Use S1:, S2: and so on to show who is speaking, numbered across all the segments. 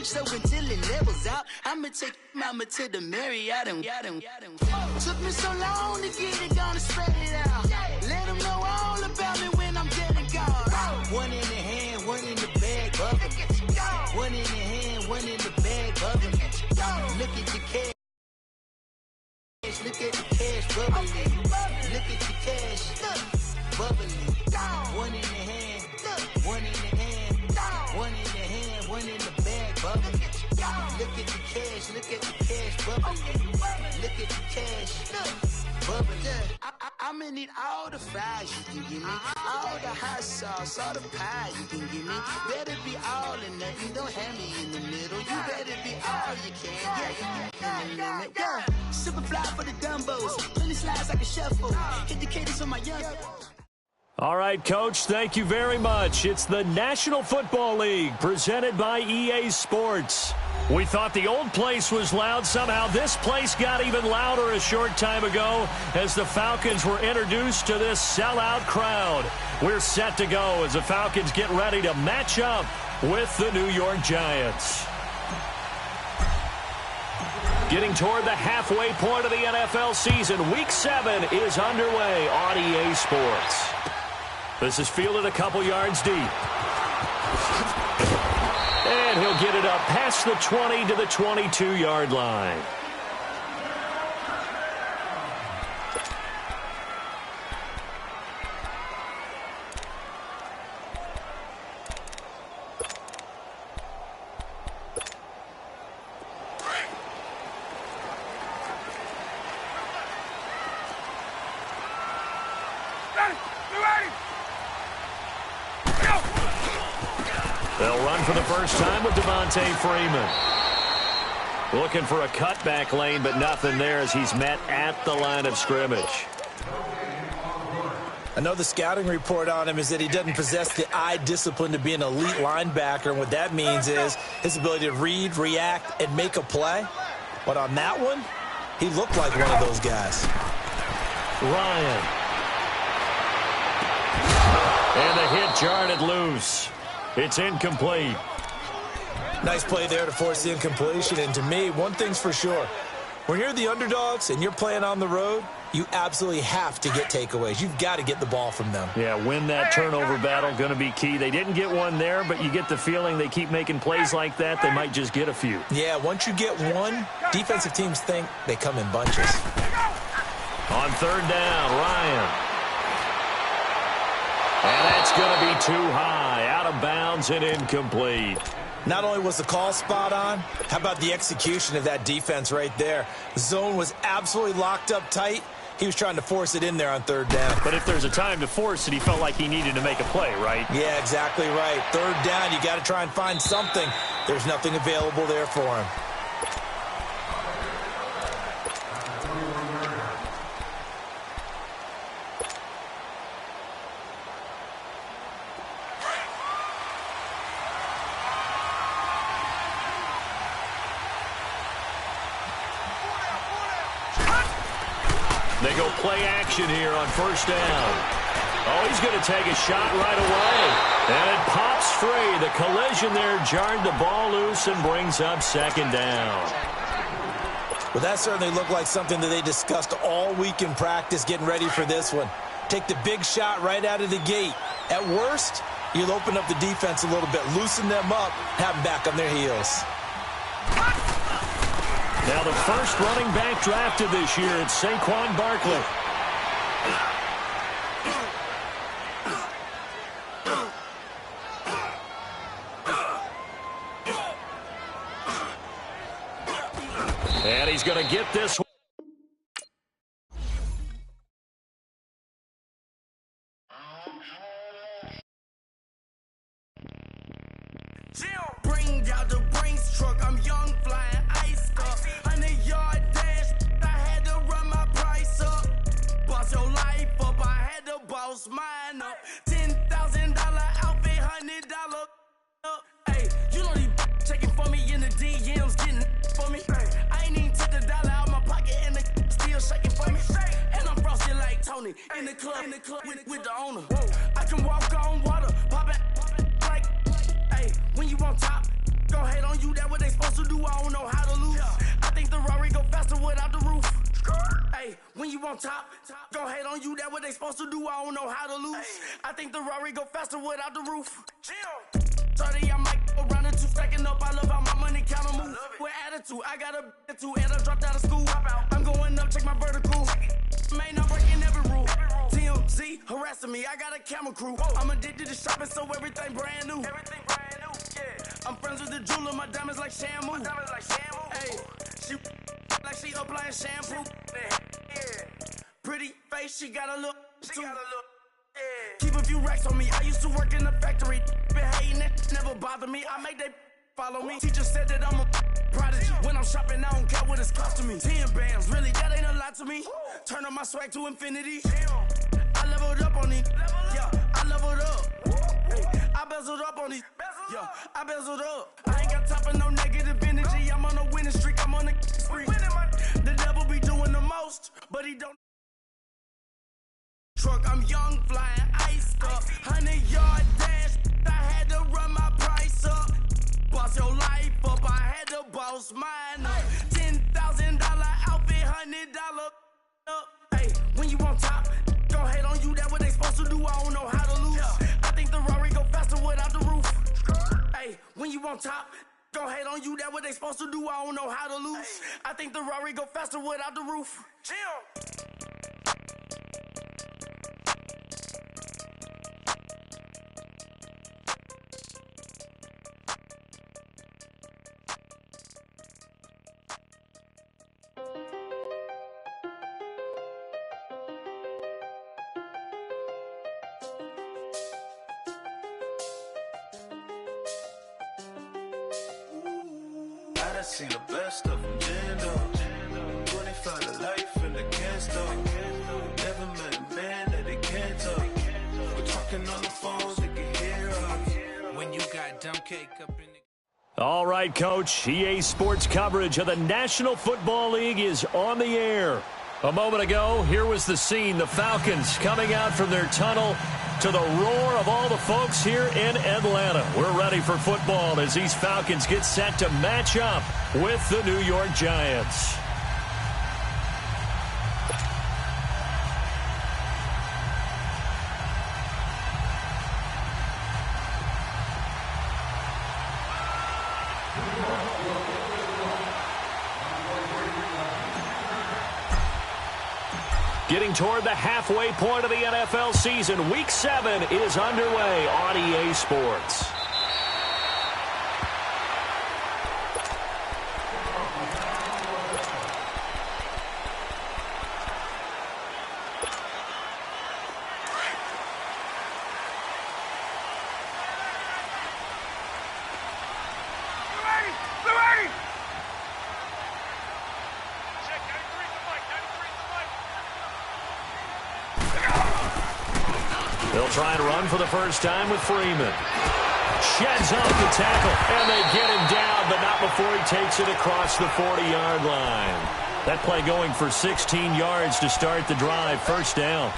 S1: dick so until it levels out. I'ma take mama to the Marriott and took me so long to get it, gonna spread it out. Let them know all about me when I'm dead and gone. One in the hand, one in the bag, bubbling. One in the hand, one in the bag, bubbling. Look at the cash. Look at the cash bubbling. Look at the cash bubbling. One in the hand, one in the hand, one in the hand, one in the bag bubbling. Look at the cash bubbling. Look at the cash bubbling. I'ma need all the fries you can give me, all the hot sauce, all the pie you can give me. Better be all or nothing, don't have me in the middle. You better be all you can. Yeah. Super fly for the Dumbos, plenty slides like a shuffle. Hit the cadence on my young.
S2: All right, Coach, thank you very much. It's the National Football League presented by EA Sports. We thought the old place was loud. Somehow this place got even louder a short time ago as the Falcons were introduced to this sellout crowd. We're set to go as the Falcons get ready to match up with the New York Giants. Getting toward the halfway point of the NFL season, Week 7 is underway on EA Sports. This is fielded a couple yards deep. And he'll get it up past the 20 to the 22-yard line. They'll run for the first time with Devontae Freeman. Looking for a cutback lane, but nothing there as he's met at the line of scrimmage.
S3: I know the scouting report on him is that he doesn't possess the eye discipline to be an elite linebacker. And what that means is his ability to read, react, and make a play. But on that one, he looked like one of those guys.
S2: Ryan. And the hit jarred it loose. It's incomplete.
S3: Nice play there to force the incompletion. And to me, one thing's for sure. When you're the underdogs and you're playing on the road, you absolutely have to get takeaways. You've got to get the ball from them.
S2: Yeah, win that turnover battle, going to be key. They didn't get one there, but you get the feeling they keep making plays like that, they might just get a few.
S3: Yeah, once you get one, defensive teams think they come in bunches.
S2: On third down, Ryan. And that's going to be too high, out of bounds and incomplete.
S3: Not only was the call spot on, how about the execution of that defense right there? The zone was absolutely locked up tight. He was trying to force it in there on third down.
S2: But if there's a time to force it, he felt like he needed to make a play, right?
S3: Yeah, exactly right. Third down, you got to try and find something. There's nothing available there for him.
S2: They go play action here on first down. Oh, he's going to take a shot right away. And it pops free. The collision there jarred the ball loose and brings up second down.
S3: Well, that certainly looked like something that they discussed all week in practice getting ready for this one. Take the big shot right out of the gate. At worst, you'll open up the defense a little bit, loosen them up, have them back on their heels.
S2: Now the first running back drafted this year, it's Saquon Barkley. And he's going to get this one.
S4: Bring out the Brinks truck, I'm young, flying ice up. 100-yard dash, I had to run my price up. Boss your life up, I had to boss mine up. $10,000 outfit, $100 up. Hey, you know these checking for me in the DMs, getting for me. I ain't even took the dollar out my pocket and the still shaking for me. And I'm frosted like Tony in the club with the owner. I can walk on water, pop it like, hey, when you on top. Gon' hate on you, that that what they supposed to do, I don't know how to lose. I think the Rari go faster without the roof. Hey, when you on top, gon' hate on you, that what they supposed to do, I don't know how to lose. I think the Rari go faster without the roof. 30, I might go around the two, stacking up, I love how my money counter move. With attitude, I got a two, and I dropped out of school. I'm going up, check my vertical. Man, I'm breaking every rule. TMZ harassing me, I got a camera crew. I'm addicted to shopping, so everything brand new. I'm friends with the jeweler, my diamonds like Shamu. Hey, she like she applying shampoo. Pretty face, she got a look too. Keep a few racks on me, I used to work in the factory. Been hating it, never bother me. I make they follow me. Teacher said that I'm a prodigy. When I'm shopping, I don't care what it's costing me. 10 bands, really, that ain't a lot to me. Turn up my swag to infinity. I leveled up on these. Yeah, I leveled up. I bezeled up on these. Yeah, I bezeled up. I ain't got time for no negative energy. I'm on a winning streak. I'm on a spree. The devil be doing the most, but he don't. Truck, I'm young, flying, iced up. 100-yard dash. I had to run my price up. Boss your life up. I had to boss mine up. $10,000 outfit, $100 up. Hey, when you on top, gon' hate on you. That what they supposed to do. I don't know how to lose. I think the Rari go faster without the roof. Hey, when you on top, gon' hate on you. That what they supposed to do. I don't know how to lose. I think the Rari go faster without the roof.
S5: I seen the best of them, Jando. 25 to life in the can't stop. Never met a man that they can't talk. We're talking on the phones, they can hear us. When you got dumb cake up in the...
S2: All right, Coach. EA Sports coverage of the National Football League is on the air. A moment ago, here was the scene. The Falcons coming out from their tunnel to the roar of all the folks here in Atlanta. We're ready for football as these Falcons get set to match up with the New York Giants. Getting toward the halfway point of the NFL season, Week 7 is underway on EA Sports. They'll try and run for the first time with Freeman. Sheds off the tackle, and they get him down, but not before he takes it across the 40-yard line. That play going for 16 yards to start the drive, first down.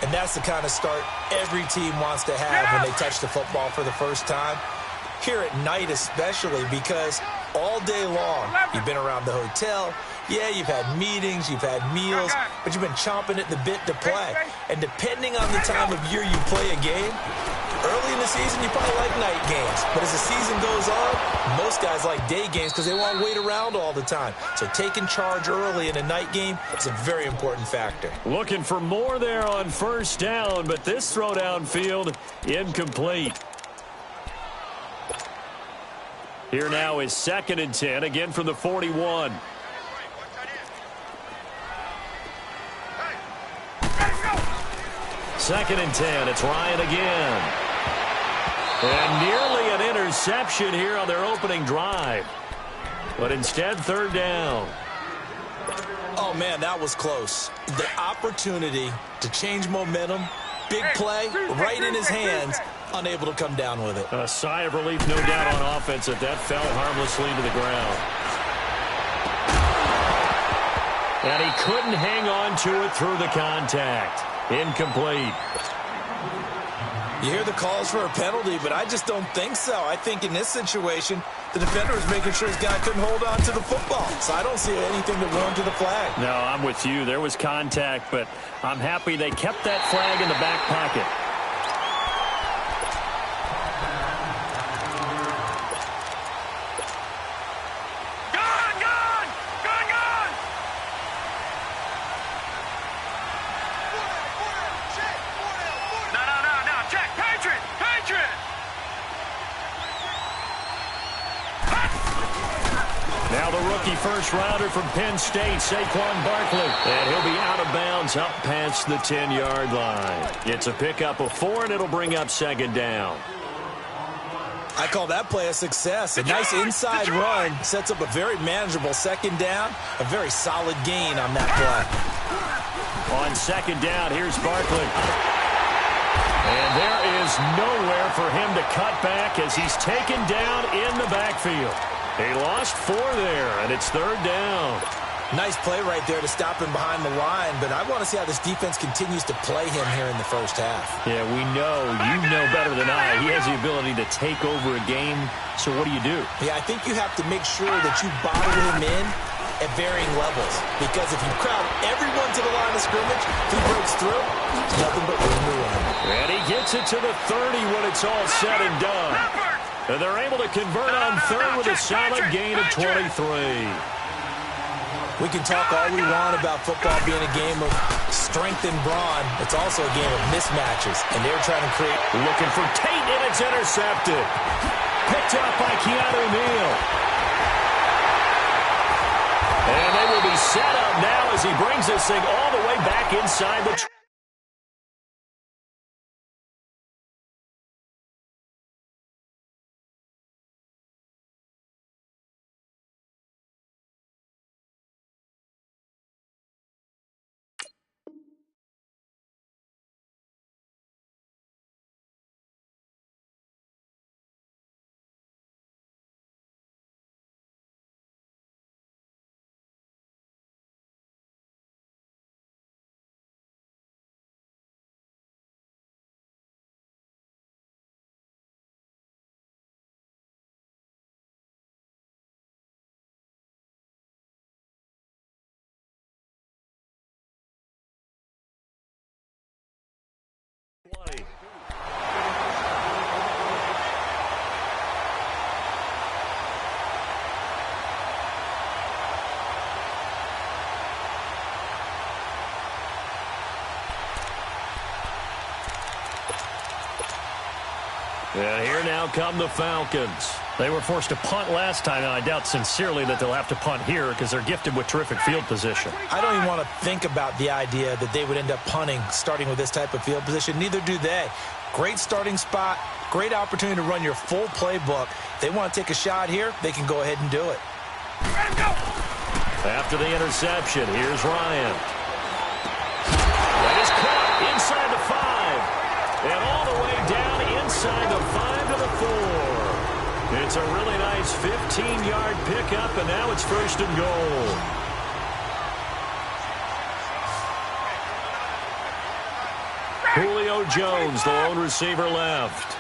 S3: And that's the kind of start every team wants to have when they touch the football for the first time. Here at night especially, because all day long you've been around the hotel. Yeah, you've had meetings, you've had meals, but you've been chomping at the bit to play. And depending on the time of year you play a game, early in the season you probably like night games. But as the season goes on, most guys like day games because they won't wait around all the time. So taking charge early in a night game is a very important factor.
S2: Looking for more there on first down, but this throw downfield incomplete. Here now is 2nd and 10, again from the 41. Second and 10, it's Ryan again. And nearly an interception here on their opening drive. But instead, 3rd down.
S3: Oh, man, that was close. The opportunity to change momentum, big play, right in his hands, unable to come down with it.
S2: A sigh of relief, no doubt, on offense that fell harmlessly to the ground. And he couldn't hang on to it through the contact. Incomplete.
S3: You hear the calls for a penalty, but I just don't think so. I think in this situation, the defender was making sure his guy couldn't hold on to the football. So I don't see anything to warrant the flag.
S2: No, I'm with you. There was contact, but I'm happy they kept that flag in the back pocket. Now the rookie first-rounder from Penn State, Saquon Barkley. And he'll be out of bounds up past the 10-yard line. It's a pickup of 4, and it'll bring up second down.
S3: I call that play a success. A nice inside run sets up a very manageable second down. A very solid gain on that play.
S2: On second down, here's Barkley. And there is nowhere for him to cut back as he's taken down in the backfield. He lost 4 there, and it's third down.
S3: Nice play right there to stop him behind the line, but I want to see how this defense continues to play him here in the first half.
S2: Yeah, we know. You know better than I. He has the ability to take over a game, so what do?
S3: Yeah, I think you have to make sure that you bottle him in at varying levels, because if you crowd everyone to the line of scrimmage, if he breaks through, there's nothing but room to run.
S2: And he gets it to the 30 when it's all said and done. And they're able to convert on third with a solid gain of 23.
S3: We can talk all we want about football being a game of strength and brawn. It's also a game of mismatches, and they're trying to create.
S2: Looking for Tate, and it's intercepted. Picked up by Keanu Neal. And they will be set up now as he brings this thing all the way back inside the. And here now come the Falcons. They were forced to punt last time, and I doubt sincerely that they'll have to punt here because they're gifted with terrific field position.
S3: I don't even want to think about the idea that they would end up punting starting with this type of field position. Neither do they. Great starting spot, great opportunity to run your full playbook. If they want to take a shot here, they can go ahead and do it.
S2: After the interception, here's Ryan. That is caught inside the 5. And all the way down inside the 5 to the 4. It's a really nice 15-yard pickup, and now it's first and goal. Julio Jones, the lone receiver left.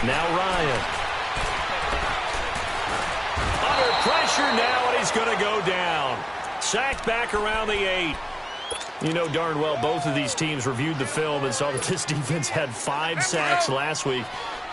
S2: Now Ryan. Under pressure now, and he's going to go down. Sacked back around the 8. You know darn well both of these teams reviewed the film and saw that this defense had 5 sacks last week.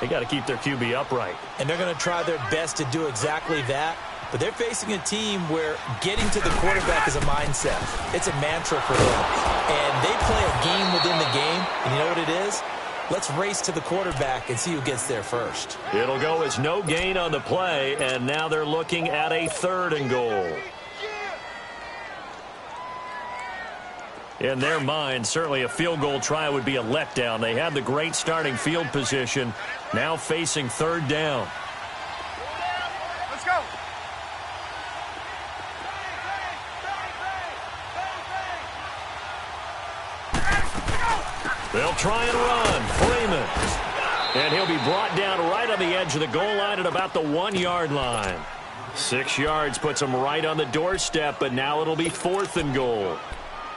S2: They got to keep their QB upright.
S3: And they're going to try their best to do exactly that. But they're facing a team where getting to the quarterback is a mindset. It's a mantra for them. And they play a game within the game. And you know what it is? Let's race to the quarterback and see who gets there first.
S2: It'll go as no gain on the play, and now they're looking at a 3rd and goal. In their mind, certainly a field goal try would be a letdown. They had the great starting field position, now facing 3rd down.
S6: Let's go.
S2: They'll try and run. Freeman. And he'll be brought down right on the edge of the goal line at about the 1-yard line. 6 yards puts him right on the doorstep, but now it'll be 4th and goal.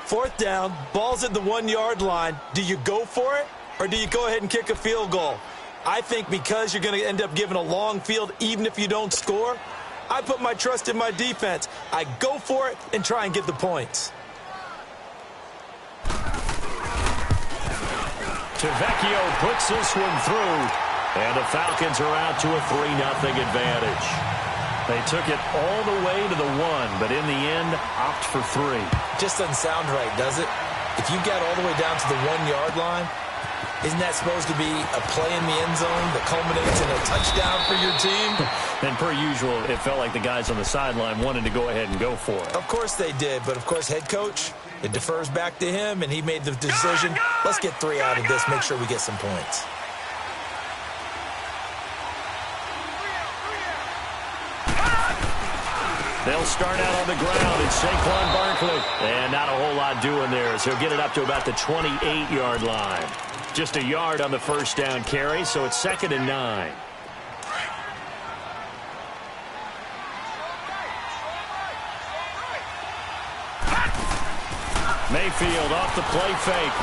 S3: 4th down, ball's at the 1-yard line. Do you go for it or do you go ahead and kick a field goal? I think because you're going to end up giving a long field even if you don't score, I put my trust in my defense. I go for it and try and get the points.
S2: Tavecchio puts this one through, and the Falcons are out to a 3-0 advantage. They took it all the way to the 1, but in the end, opt for 3.
S3: Just doesn't sound right, does it? If you got all the way down to the 1-yard line, isn't that supposed to be a play in the end zone that culminates in a touchdown for your team?
S2: And per usual, it felt like the guys on the sideline wanted to go ahead and go for it.
S3: Of course they did, but of course head coach, it defers back to him, and he made the decision, let's get 3 out of this, make sure we get some points.
S2: They'll start out on the ground. It's Saquon Barkley. And not a whole lot doing there as he'll get it up to about the 28-yard line. Just a yard on the first down carry, so it's 2nd and 9. Mayfield off the play fake.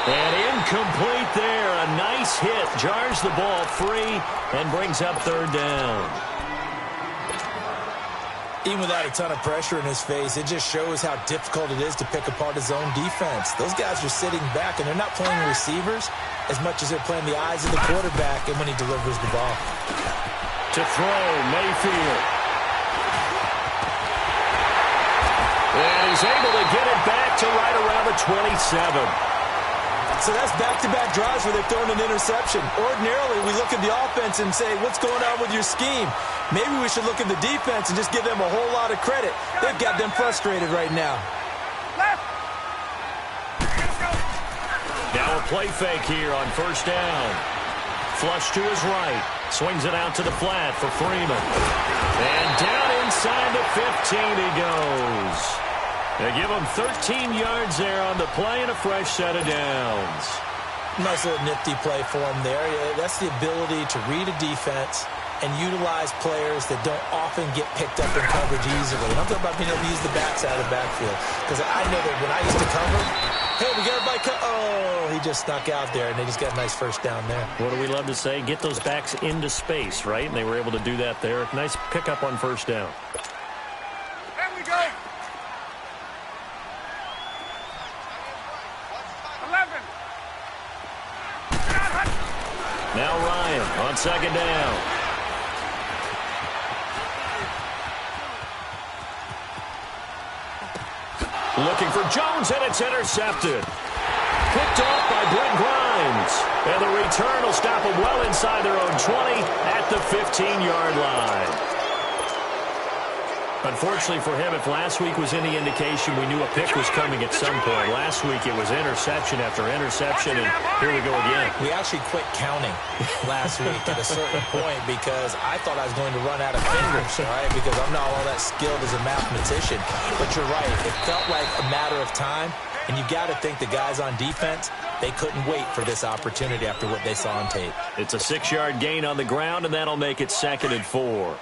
S2: And incomplete there. A nice hit. Jars the ball free and brings up 3rd down.
S3: Even without a ton of pressure in his face, it just shows how difficult it is to pick apart his own defense. Those guys are sitting back, and they're not playing receivers as much as they're playing the eyes of the quarterback and when he delivers the ball.
S2: To throw, Mayfield. And he's able to get it back to right around the 27.
S3: So that's back-to-back drives where they've thrown an interception. Ordinarily, we look at the offense and say, what's going on with your scheme? Maybe we should look at the defense and just give them a whole lot of credit. They've got them frustrated right now.
S2: Now a play fake here on 1st down. Flush to his right. Swings it out to the flat for Freeman. And down inside the 15 he goes. They give him 13 yards there on the play and a fresh set of downs.
S3: Nice little nifty play for him there. That's the ability to read a defense and utilize players that don't often get picked up in coverage easily. And I'm talking about being able to use the backside of the backfield. Because I know that when I used to cover, hey, we got everybody oh, he just snuck out there, and they just got a nice first down there.
S2: What do we love to say? Get those backs into space, right? And they were able to do that there. Nice pickup on 1st down.
S6: There we go. 11.
S2: Now Ryan on 2nd down. Looking for Jones, and it's intercepted. Picked off by Brent Grimes. And the return will stop them well inside their own 20 at the 15-yard line. Unfortunately for him, if last week was any indication, we knew a pick was coming at some point. Last week it was interception after interception, and here we go again.
S3: We actually quit counting last week at a certain point because I thought I was going to run out of fingers, all right, because I'm not all that skilled as a mathematician. But you're right. It felt like a matter of time, and you got to think the guys on defense, they couldn't wait for this opportunity after what they saw on tape.
S2: It's a 6-yard gain on the ground, and that'll make it 2nd and 4.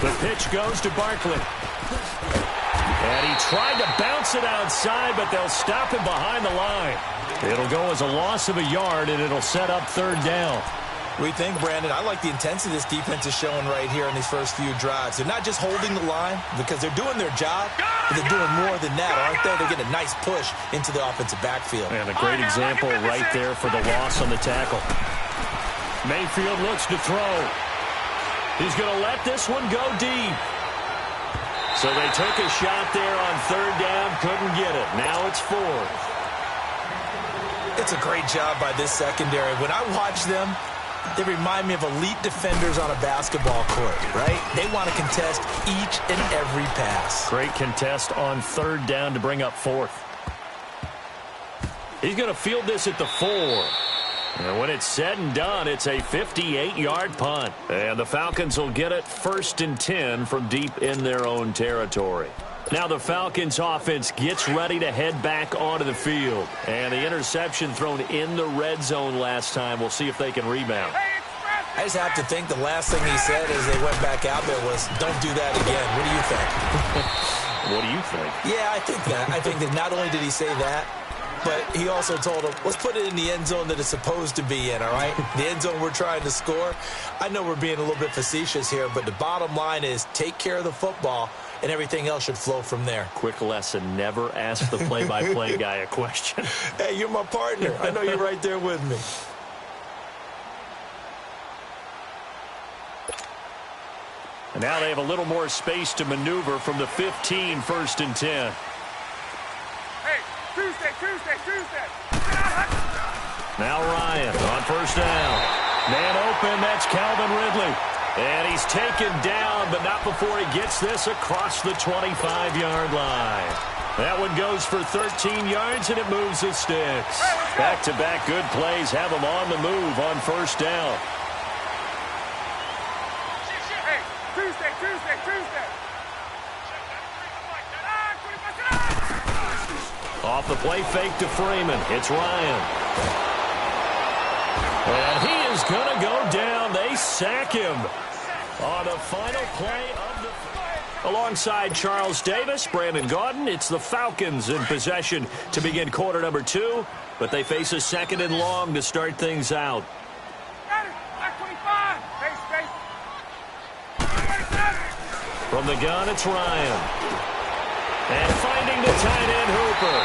S2: The pitch goes to Barkley. And he tried to bounce it outside, but they'll stop him behind the line. It'll go as a loss of a yard, and it'll set up 3rd down.
S3: What do you think, Brandon? I like the intensity this defense is showing right here in these first few drives. They're not just holding the line because they're doing their job, but they're doing more than that, aren't they? They're getting a nice push into the offensive backfield.
S2: And a great example right there for the loss on the tackle. Mayfield looks to throw. He's going to let this one go deep. So they took a shot there on 3rd down, couldn't get it. Now it's 4th.
S3: It's a great job by this secondary. When I watch them, they remind me of elite defenders on a basketball court, right? They want to contest each and every pass.
S2: Great contest on 3rd down to bring up 4th. He's going to field this at the 4. And when it's said and done, it's a 58-yard punt. And the Falcons will get it 1st and 10 from deep in their own territory. Now the Falcons offense gets ready to head back onto the field. And the interception thrown in the red zone last time. We'll see if they can rebound.
S6: Hey, express!
S3: I just have to think the last thing he said as they went back out there was, don't do that again. What do you think?
S2: What do you think?
S3: Yeah, I think that. I think that not only did he say that, but he also told him, let's put it in the end zone that it's supposed to be in, all right? The end zone we're trying to score. I know we're being a little bit facetious here, but the bottom line is take care of the football, and everything else should flow from there.
S2: Quick lesson, never ask the play-by-play guy a question.
S3: Hey, you're my partner. I know you're right there with me.
S2: And now they have a little more space to maneuver from the 15, 1st and 10.
S6: Hey, Tuesday.
S2: Now Ryan on 1st down. Man open, that's Calvin Ridley. And he's taken down, but not before he gets this across the 25-yard line. That one goes for 13 yards, and it moves the sticks. Back-to-back good plays have him on the move on 1st down.
S6: Tuesday.
S2: Off the play fake to Freeman. It's Ryan. And he is going to go down. They sack him on the final play of the... Alongside Charles Davis, Brandon Gaudin, it's the Falcons in possession to begin quarter number 2, but they face a 2nd and long to start things out. From the gun, it's Ryan. And finding the tight end, Hooper.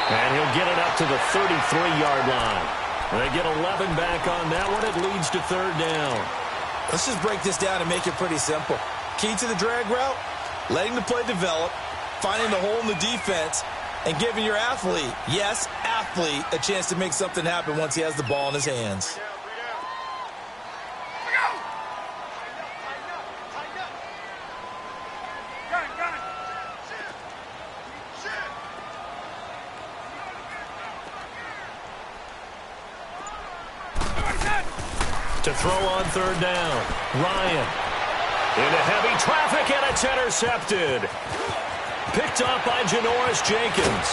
S2: And he'll get it up to the 33-yard line. They get 11 back on that one. It leads to 3rd down.
S3: Let's just break this down and make it pretty simple. Key to the drag route, letting the play develop, finding the hole in the defense, and giving your athlete, yes, athlete, a chance to make something happen once he has the ball in his hands.
S2: To throw on 3rd down. Ryan into heavy traffic, and it's intercepted. Picked up by Janoris Jenkins.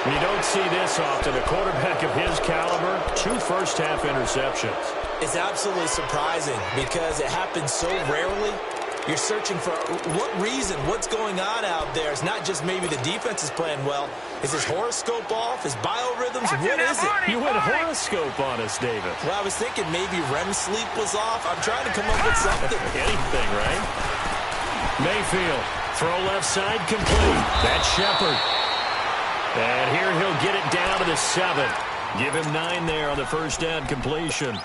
S2: You don't see this often. A quarterback of his caliber, 2 first-half interceptions.
S3: It's absolutely surprising because it happens so rarely. You're searching for what reason, what's going on out there. It's not just maybe the defense is playing well. Is his horoscope off? His biorhythms? What is it?
S2: You went horoscope on us, David.
S3: Well, I was thinking maybe REM sleep was off. I'm trying to come up with something.
S2: Anything, right? Mayfield, throw left side, complete. That's Shepard. And here he'll get it down to the 7. Give him 9 there on the 1st down completion.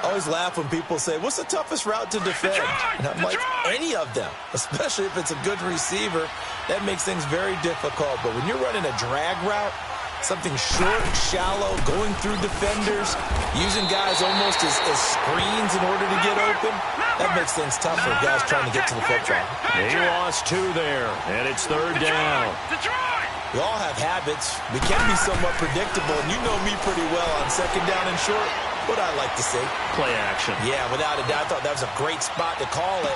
S3: I always laugh when people say, what's the toughest route to defend? And I'm like, any of them, especially if it's a good receiver. That makes things very difficult. But when you're running a drag route, something short, shallow, going through defenders, using guys almost as screens in order to get open, that makes things tough for guys trying to get to the football.
S2: He lost 2 there, and it's 3rd down.
S3: We all have habits. We can be somewhat predictable, and you know me pretty well on 2nd down and short. What I like to see.
S2: Play action.
S3: Yeah, without a doubt. I thought that was a great spot to call it.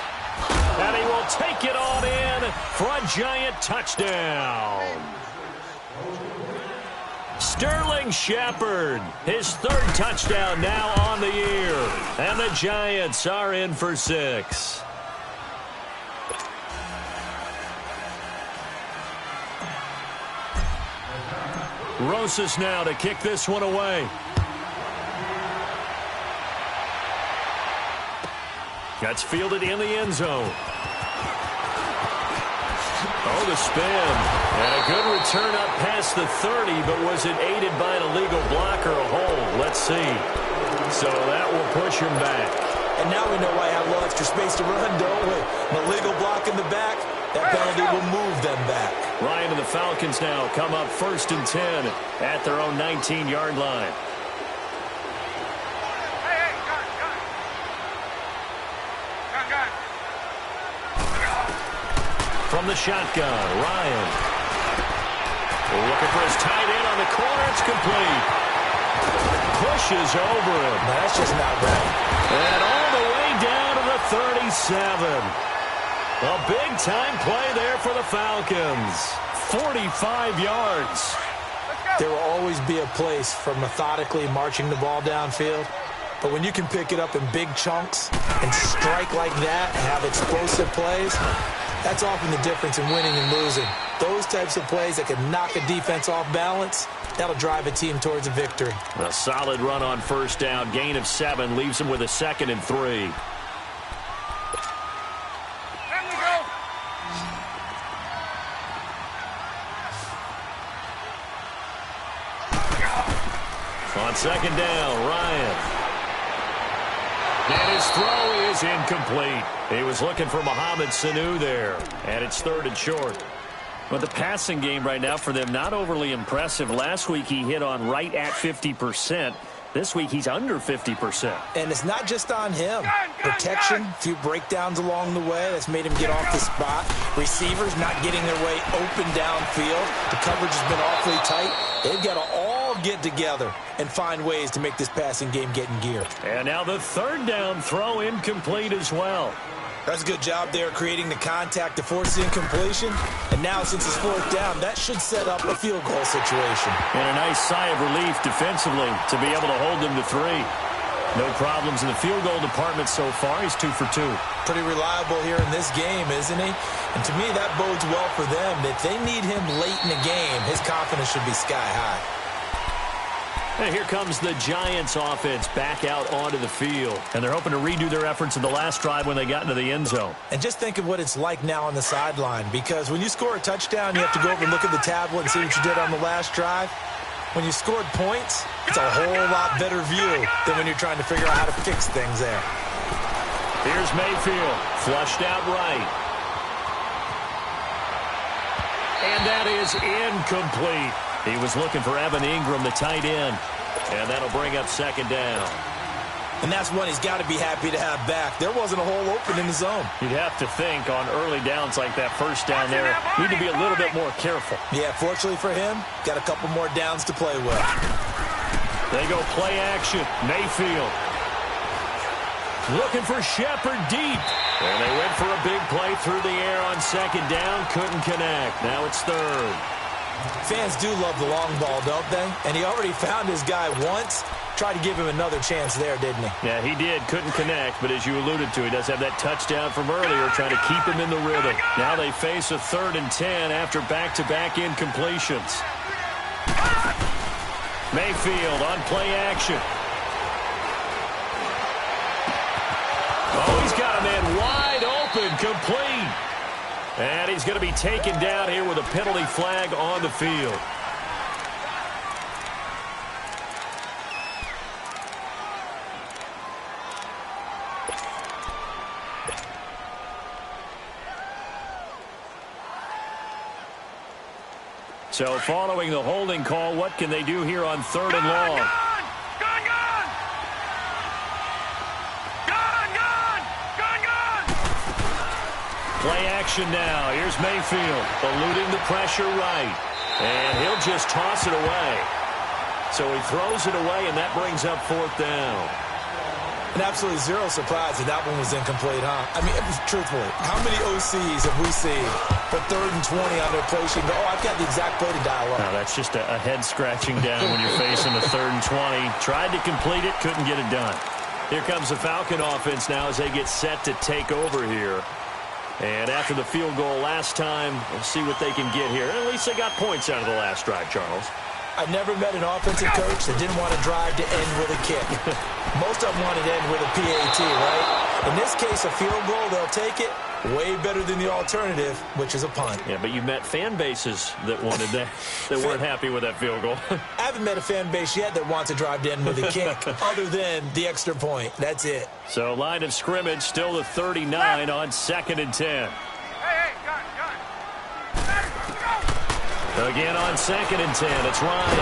S2: And he will take it on in for a giant touchdown. Sterling Shepard, his 3rd touchdown now on the year. And the Giants are in for 6. Rosas now to kick this one away. That's fielded in the end zone. Oh, the spin. And a good return up past the 30, but was it aided by an illegal block or a hold? Let's see. So that will push him back.
S3: And now we know why I have a little extra space to run, don't we? An illegal block in the back, that penalty will move them back.
S2: Ryan and the Falcons now come up 1st and 10 at their own 19-yard line. From the shotgun, Ryan. Looking for his tight end on the corner. It's complete. Pushes over him.
S3: No, that's just not right.
S2: And all the way down to the 37. A big-time play there for the Falcons. 45 yards.
S3: There will always be a place for methodically marching the ball downfield. But when you can pick it up in big chunks and strike like that and have explosive plays, that's often the difference in winning and losing. Those types of plays that can knock a defense off balance, that'll drive a team towards a victory.
S2: A solid run on first down. Gain of 7 leaves them with a 2nd and 3.
S6: There we go.
S2: On 2nd down, Ryan. And his throw is incomplete. He was looking for Mohamed Sanu there. And it's 3rd and short. But the passing game right now for them, not overly impressive. Last week he hit on right at 50%. This week he's under 50%.
S3: And it's not just on him. Protection, a few breakdowns along the way. That's made him get off the spot. Receivers not getting their way open downfield. The coverage has been awfully tight. They've got to all get together and find ways to make this passing game get in gear.
S2: And now the 3rd down throw incomplete as well.
S3: That's a good job there creating the contact to force the incompletion. And now since it's 4th down, that should set up a field goal situation.
S2: And a nice sigh of relief defensively to be able to hold them to 3. No problems in the field goal department so far. He's 2 for 2.
S3: Pretty reliable here in this game, isn't he? And to me, that bodes well for them. If they need him late in the game, his confidence should be sky high.
S2: And here comes the Giants offense back out onto the field. And they're hoping to redo their efforts in the last drive when they got into the end zone.
S3: And just think of what it's like now on the sideline. Because when you score a touchdown, you have to go over and look at the tablet and see what you did on the last drive. When you scored points, it's a whole lot better view than when you're trying to figure out how to fix things there.
S2: Here's Mayfield, flushed out right. And that is incomplete. He was looking for Evan Ingram, the tight end. And that'll bring up 2nd down.
S3: And that's one he's got to be happy to have back. There wasn't a hole open in the zone.
S2: You'd have to think on early downs like that first down there, need to be a little bit more careful.
S3: Yeah, fortunately for him, got a couple more downs to play with.
S2: They go play action. Mayfield. Looking for Shepard deep. And they went for a big play through the air on 2nd down. Couldn't connect. Now it's 3rd.
S3: Fans do love the long ball, don't they? And he already found his guy once. Tried to give him another chance there, didn't he?
S2: Yeah, he did. Couldn't connect, but as you alluded to, he does have that touchdown from earlier, trying to keep him in the rhythm. Now they face a 3rd and 10 after back-to-back incompletions. Mayfield on play action. Oh, he's got a man wide open, complete. And he's going to be taken down here with a penalty flag on the field. So following the holding call, what can they do here on 3rd and long? Play action now. Here's Mayfield, eluding the pressure right. And he'll just toss it away. So he throws it away, and that brings up 4th down.
S3: And absolutely zero surprise that one was incomplete, huh? I mean, truthfully, how many OCs have we seen for 3rd and 20 on their play sheet? Oh, I've got the exact play to dial up.
S2: No, that's just a head-scratching down when you're facing a 3rd and 20. Tried to complete it, couldn't get it done. Here comes the Falcon offense now as they get set to take over here. And after the field goal last time, we'll see what they can get here. At least they got points out of the last drive, Charles.
S3: I've never met an offensive coach that didn't want to drive to end with a kick. Most of them wanted to end with a PAT, right? In this case, a field goal, they'll take it. Way better than the alternative, which is a punt.
S2: Yeah, but you met fan bases that wanted that, that weren't happy with that field goal.
S3: I haven't met a fan base yet that wants to drive to end with a kick, other than the extra point. That's it.
S2: So line of scrimmage, still the 39 on 2nd and 10.
S6: Hey, got it.
S2: Again on 2nd and 10, it's Ryan.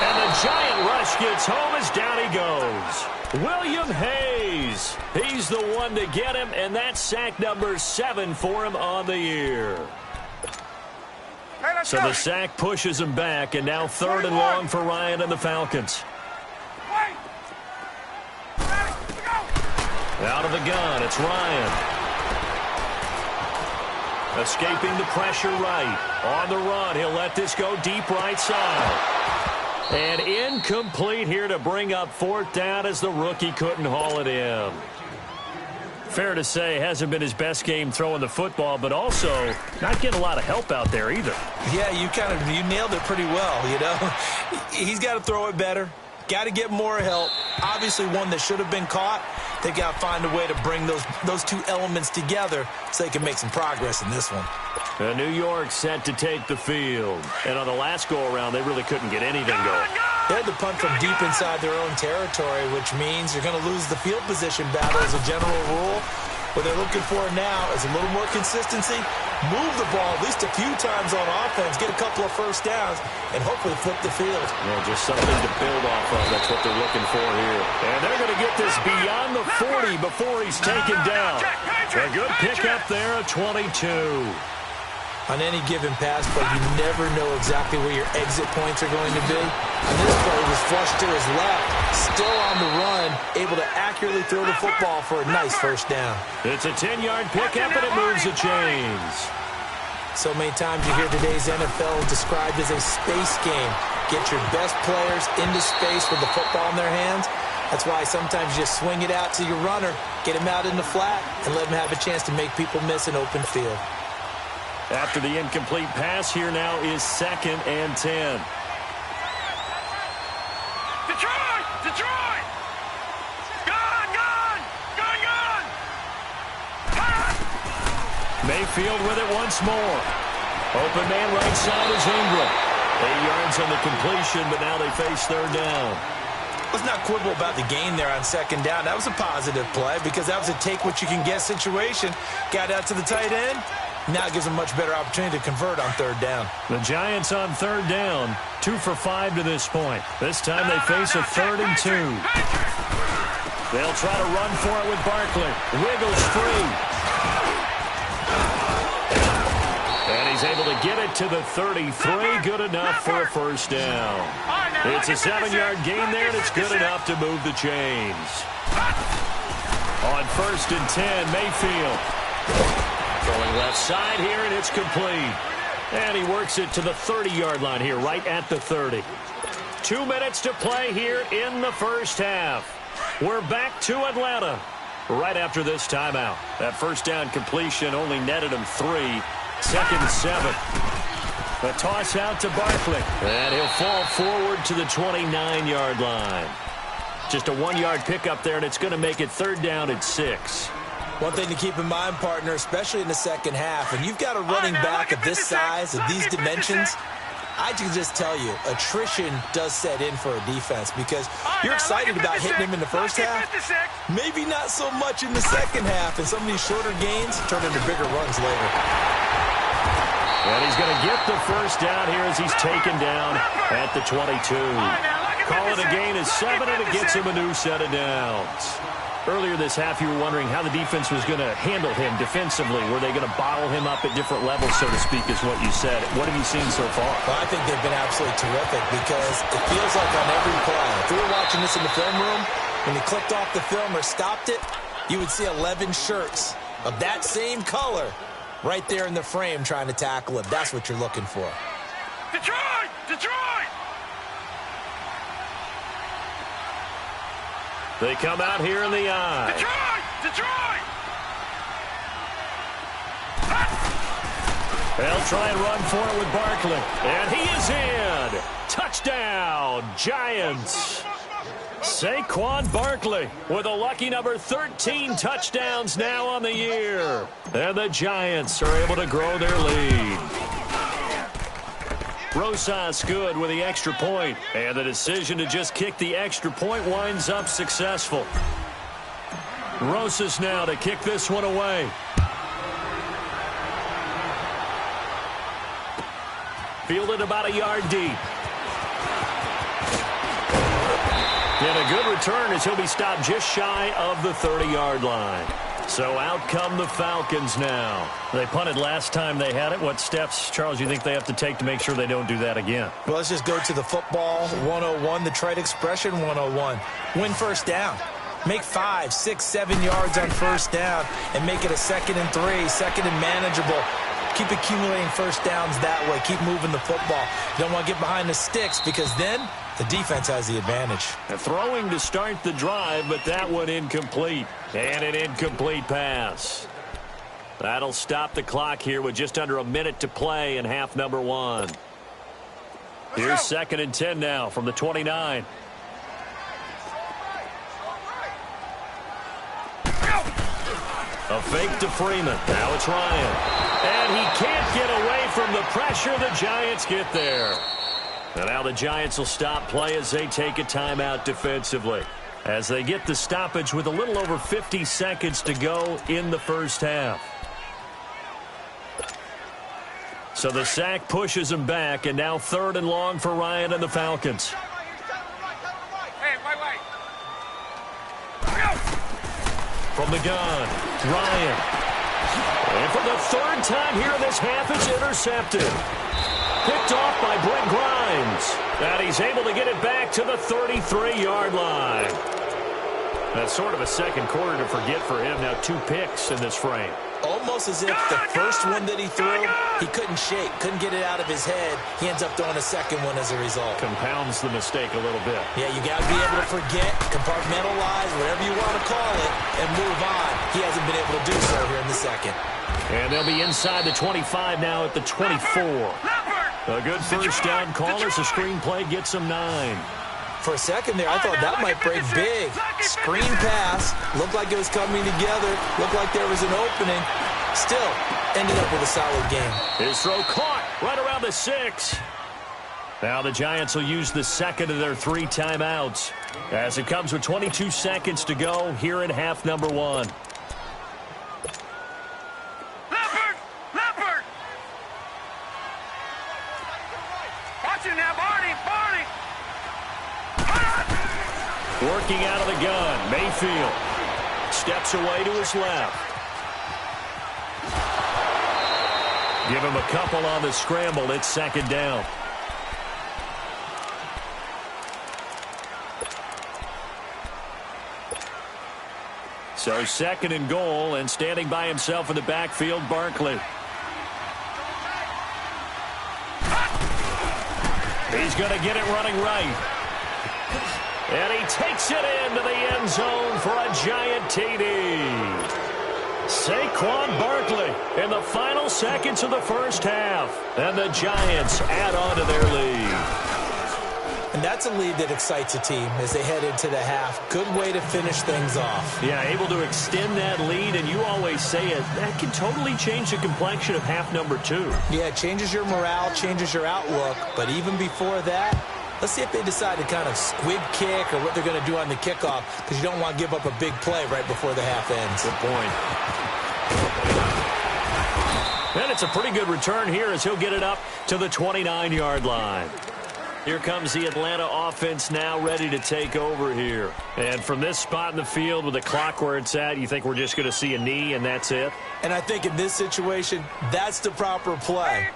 S2: And the giant rush gets home as down he goes. William Hayes. He's the one to get him, and that's sack number 7 for him on the year.
S6: Hey, let's
S2: So
S6: go.
S2: the sack pushes him back, and now 3rd and long for Ryan and the Falcons.
S6: Wait. Let's go.
S2: Out of the gun, it's Ryan. Escaping the pressure right. On the run, he'll let this go deep right side. And incomplete here to bring up fourth down as the rookie couldn't haul it in. Fair to say, hasn't been his best game throwing the football, but also not getting a lot of help out there either.
S3: Yeah, you nailed it pretty well, you know. He's got to throw it better. Got to get more help. Obviously one that should have been caught. They've got to find a way to bring those two elements together so they can make some progress in this one.
S2: New York set to take the field. And on the last go-around, they really couldn't get anything going.
S3: They had to punt from deep inside their own territory, which means you're going to lose the field position battle as a general rule. What they're looking for now is a little more consistency, move the ball at least a few times on offense, get a couple of first downs, and hopefully flip the field.
S2: Yeah, just something to build off of. That's what they're looking for here. And they're going to get this beyond the 40 before he's taken down. A good pickup there at 22.
S3: On any given pass play, you never know exactly where your exit points are going to be. On this play, he was flushed to his left, still on the run, able to accurately throw the football for a nice first down.
S2: It's a 10-yard pickup, and it moves the chains.
S3: So many times you hear today's NFL described as a space game. Get your best players into space with the football in their hands. That's why sometimes you just swing it out to your runner, get him out in the flat, and let him have a chance to make people miss an open field.
S2: After the incomplete pass, here now is 2nd and 10.
S6: Detroit! Detroit! Gone! Gone! Gone! Gone!
S2: Mayfield with it once more. Open man right side is Ingram. 8 yards on the completion, but now they face third down.
S3: Let's not quibble about the gain there on 2nd down. That was a positive play because that was a take-what-you-can-get situation. Got out to the tight end. Now it gives them a much better opportunity to convert on 3rd down.
S2: The Giants on 3rd down, 2 for 5 to this point. This time they face a 3rd and 2. They'll try to run for it with Barkley. Wiggles free. And he's able to get it to the 33. Good enough for a first down. It's a 7-yard gain there, and it's good enough to move the chains. On 1st and 10, Mayfield. Going left side here, and it's complete. And he works it to the 30-yard line here, right at the 30. 2 minutes to play here in the first half. We're back to Atlanta right after this timeout. That first down completion only netted him 3. 2nd and 7. A toss out to Barkley. And he'll fall forward to the 29-yard line. Just a 1-yard pickup there, and it's going to make it 3rd down at 6.
S3: One thing to keep in mind, partner, especially in the second half, and you've got a running back of this size, of these dimensions, I can just tell you, attrition does set in for a defense because you're excited about hitting him in the first half, maybe not so much in the second half, and some of these shorter gains turn into bigger runs later.
S2: And he's going to get the first down here as he's taken down at the 22. Call it a gain of 7, and it gets him a new set of downs. Earlier this half, you were wondering how the defense was going to handle him defensively. Were they going to bottle him up at different levels, so to speak, is what you said. What have you seen so far?
S3: Well, I think they've been absolutely terrific because it feels like on every play, if we were watching this in the film room, when you clicked off the film or stopped it, you would see 11 shirts of that same color right there in the frame trying to tackle him. That's what you're looking for.
S6: Detroit! Detroit!
S2: They come out here in the eye.
S6: Detroit! Detroit!
S2: They'll try and run for it with Barkley. And he is in. Touchdown, Giants. Saquon Barkley with a lucky number 13 touchdowns now on the year. And the Giants are able to grow their lead. Rosas good with the extra point, and the decision to just kick the extra point winds up successful. Rosas now to kick this one away. Fielded about a yard deep. And a good return as he'll be stopped just shy of the 30-yard line. So out come the Falcons now. They punted last time they had it. What steps, Charles, you think they have to take to make sure they don't do that again?
S3: Well, let's just go to the football 101, the trade expression 101. Win first down. Make 5, 6, 7 yards on first down and make it a 2nd and 3, 2nd and manageable. Keep accumulating first downs that way. Keep moving the football. You don't want to get behind the sticks because then The defense has the advantage.
S2: Throwing to start the drive, but that one incomplete. And an incomplete pass. That'll stop the clock here with just under a minute to play in half number 1. Here's 2nd and 10 now from the 29. A fake to Freeman. Now it's Ryan. And he can't get away from the pressure. The Giants get there. And now the Giants will stop play as they take a timeout defensively. As they get the stoppage with a little over 50 seconds to go in the first half. So the sack pushes him back, and now 3rd and long for Ryan and the Falcons.
S6: Hey, wait.
S2: From the gun, Ryan. And for the 3rd time here in this half, it's intercepted. Picked off by Brent Grimes. And he's able to get it back to the 33-yard line. That's sort of a second quarter to forget for him. Now 2 picks in this frame.
S3: Almost as if the first one that he threw, he couldn't shake, couldn't get it out of his head. He ends up throwing a second one as a result.
S2: Compounds the mistake a little bit.
S3: Yeah, you got to be able to forget, compartmentalize, whatever you want to call it, and move on. He hasn't been able to do so here in the second.
S2: And they'll be inside the 25 now at the 24. A good first down call as the screenplay gets him 9.
S3: For a second there, I thought that might break big. Screen pass. Looked like it was coming together. Looked like there was an opening. Still, ended up with a solid game.
S2: His throw caught right around the 6. Now the Giants will use the second of their 3 timeouts as it comes with 22 seconds to go here in half number 1.
S6: Leopard! Watch it now, Barney!
S2: Working out of the gun, Mayfield steps away to his left. Give him a couple on the scramble. It's 2nd down. So 2nd and goal, and standing by himself in the backfield, Barkley. He's going to get it running right. And he takes it into the end zone for a giant TD. Saquon Barkley in the final seconds of the first half. And the Giants add on to their lead.
S3: And that's a lead that excites a team as they head into the half. Good way to finish things off.
S2: Yeah, able to extend that lead, and you always say it, that can totally change the complexion of half number 2.
S3: Yeah, it changes your morale, changes your outlook. But even before that, let's see if they decide to kind of squib kick or what they're going to do on the kickoff, because you don't want to give up a big play right before the half ends.
S2: Good point. And it's a pretty good return here as he'll get it up to the 29-yard line. Here comes the Atlanta offense now ready to take over here. And from this spot in the field with the clock where it's at, you think we're just going to see a knee and that's it?
S3: And I think in this situation, that's the proper play.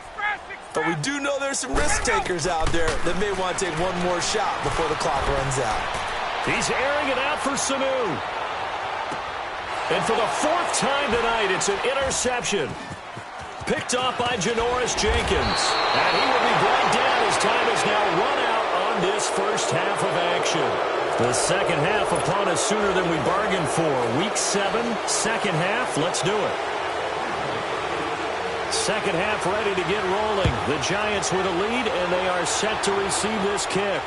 S3: But we do know there's some risk takers out there that may want to take one more shot before the clock runs out.
S2: He's airing it out for Sanu. And for the 4th time tonight, it's an interception. Picked off by Janoris Jenkins. And he will be brought down as time is now run out on this first half of action. The second half upon us sooner than we bargained for. Week 7, second half. Let's do it. Second half ready to get rolling. The Giants with a lead, and they are set to receive this kick.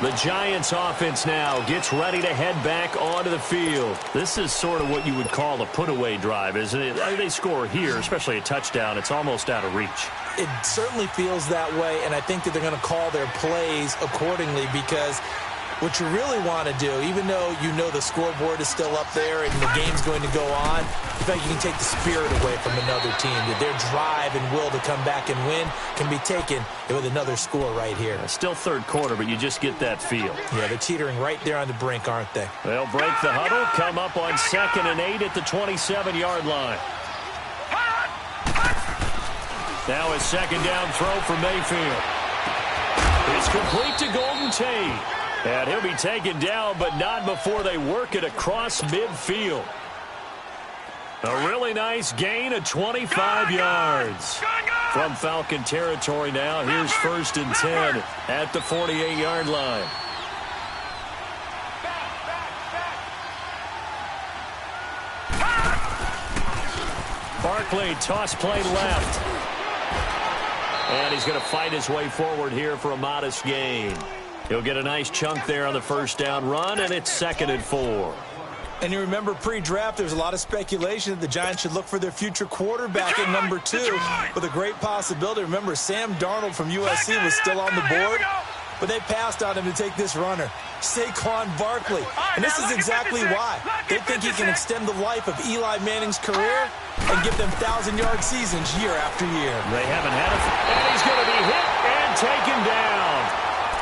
S2: The Giants offense now gets ready to head back onto the field. This is sort of what you would call a put-away drive, isn't it? They score here, especially a touchdown. It's almost out of reach.
S3: It certainly feels that way, and I think that they're going to call their plays accordingly, because what you really want to do, even though you know the scoreboard is still up there and the game's going to go on, in fact, you can take the spirit away from another team. That their drive and will to come back and win can be taken with another score right here.
S2: Still third quarter, but you just get that feel.
S3: Yeah, they're teetering right there on the brink, aren't they?
S2: They'll break the huddle, come up on 2nd and 8 at the 27-yard line. Now a second down throw for Mayfield. It's complete to Golden Tate. And he'll be taken down, but not before they work it across midfield. A really nice gain of 25 yards. From Falcon territory now, here's 1st and 10 at the 48-yard line. Barkley, toss play left. And he's going to fight his way forward here for a modest gain. He'll get a nice chunk there on the first down run, and it's 2nd and 4.
S3: And you remember pre-draft, there's a lot of speculation that the Giants should look for their future quarterback at number 2 with a great possibility. Remember, Sam Darnold from USC was still on the board, but they passed on him to take this runner, Saquon Barkley. And this is exactly why. They think he can extend the life of Eli Manning's career and give them 1,000-yard seasons year after year.
S2: They haven't had it, and he's going to be hit and taken down.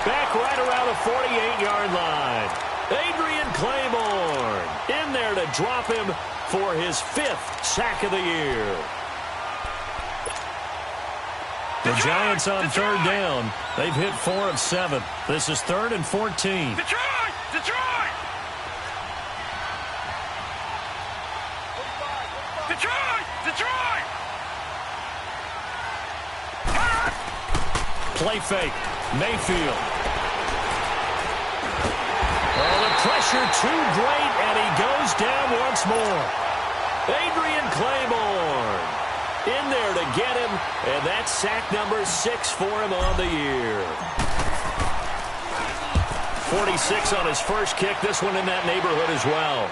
S2: Back right around the 48-yard line. Adrian Claiborne in there to drop him for his 5th sack of the year. The Giants on 3rd down. They've hit 4 of 7. This is 3rd and 14.
S6: Detroit! Detroit! Detroit! Detroit!
S2: Play fake. Mayfield. Oh, the pressure too great, and he goes down once more. Adrian Claiborne in there to get him, and that's sack number 6 for him on the year. 46 on his first kick. This one in that neighborhood as well.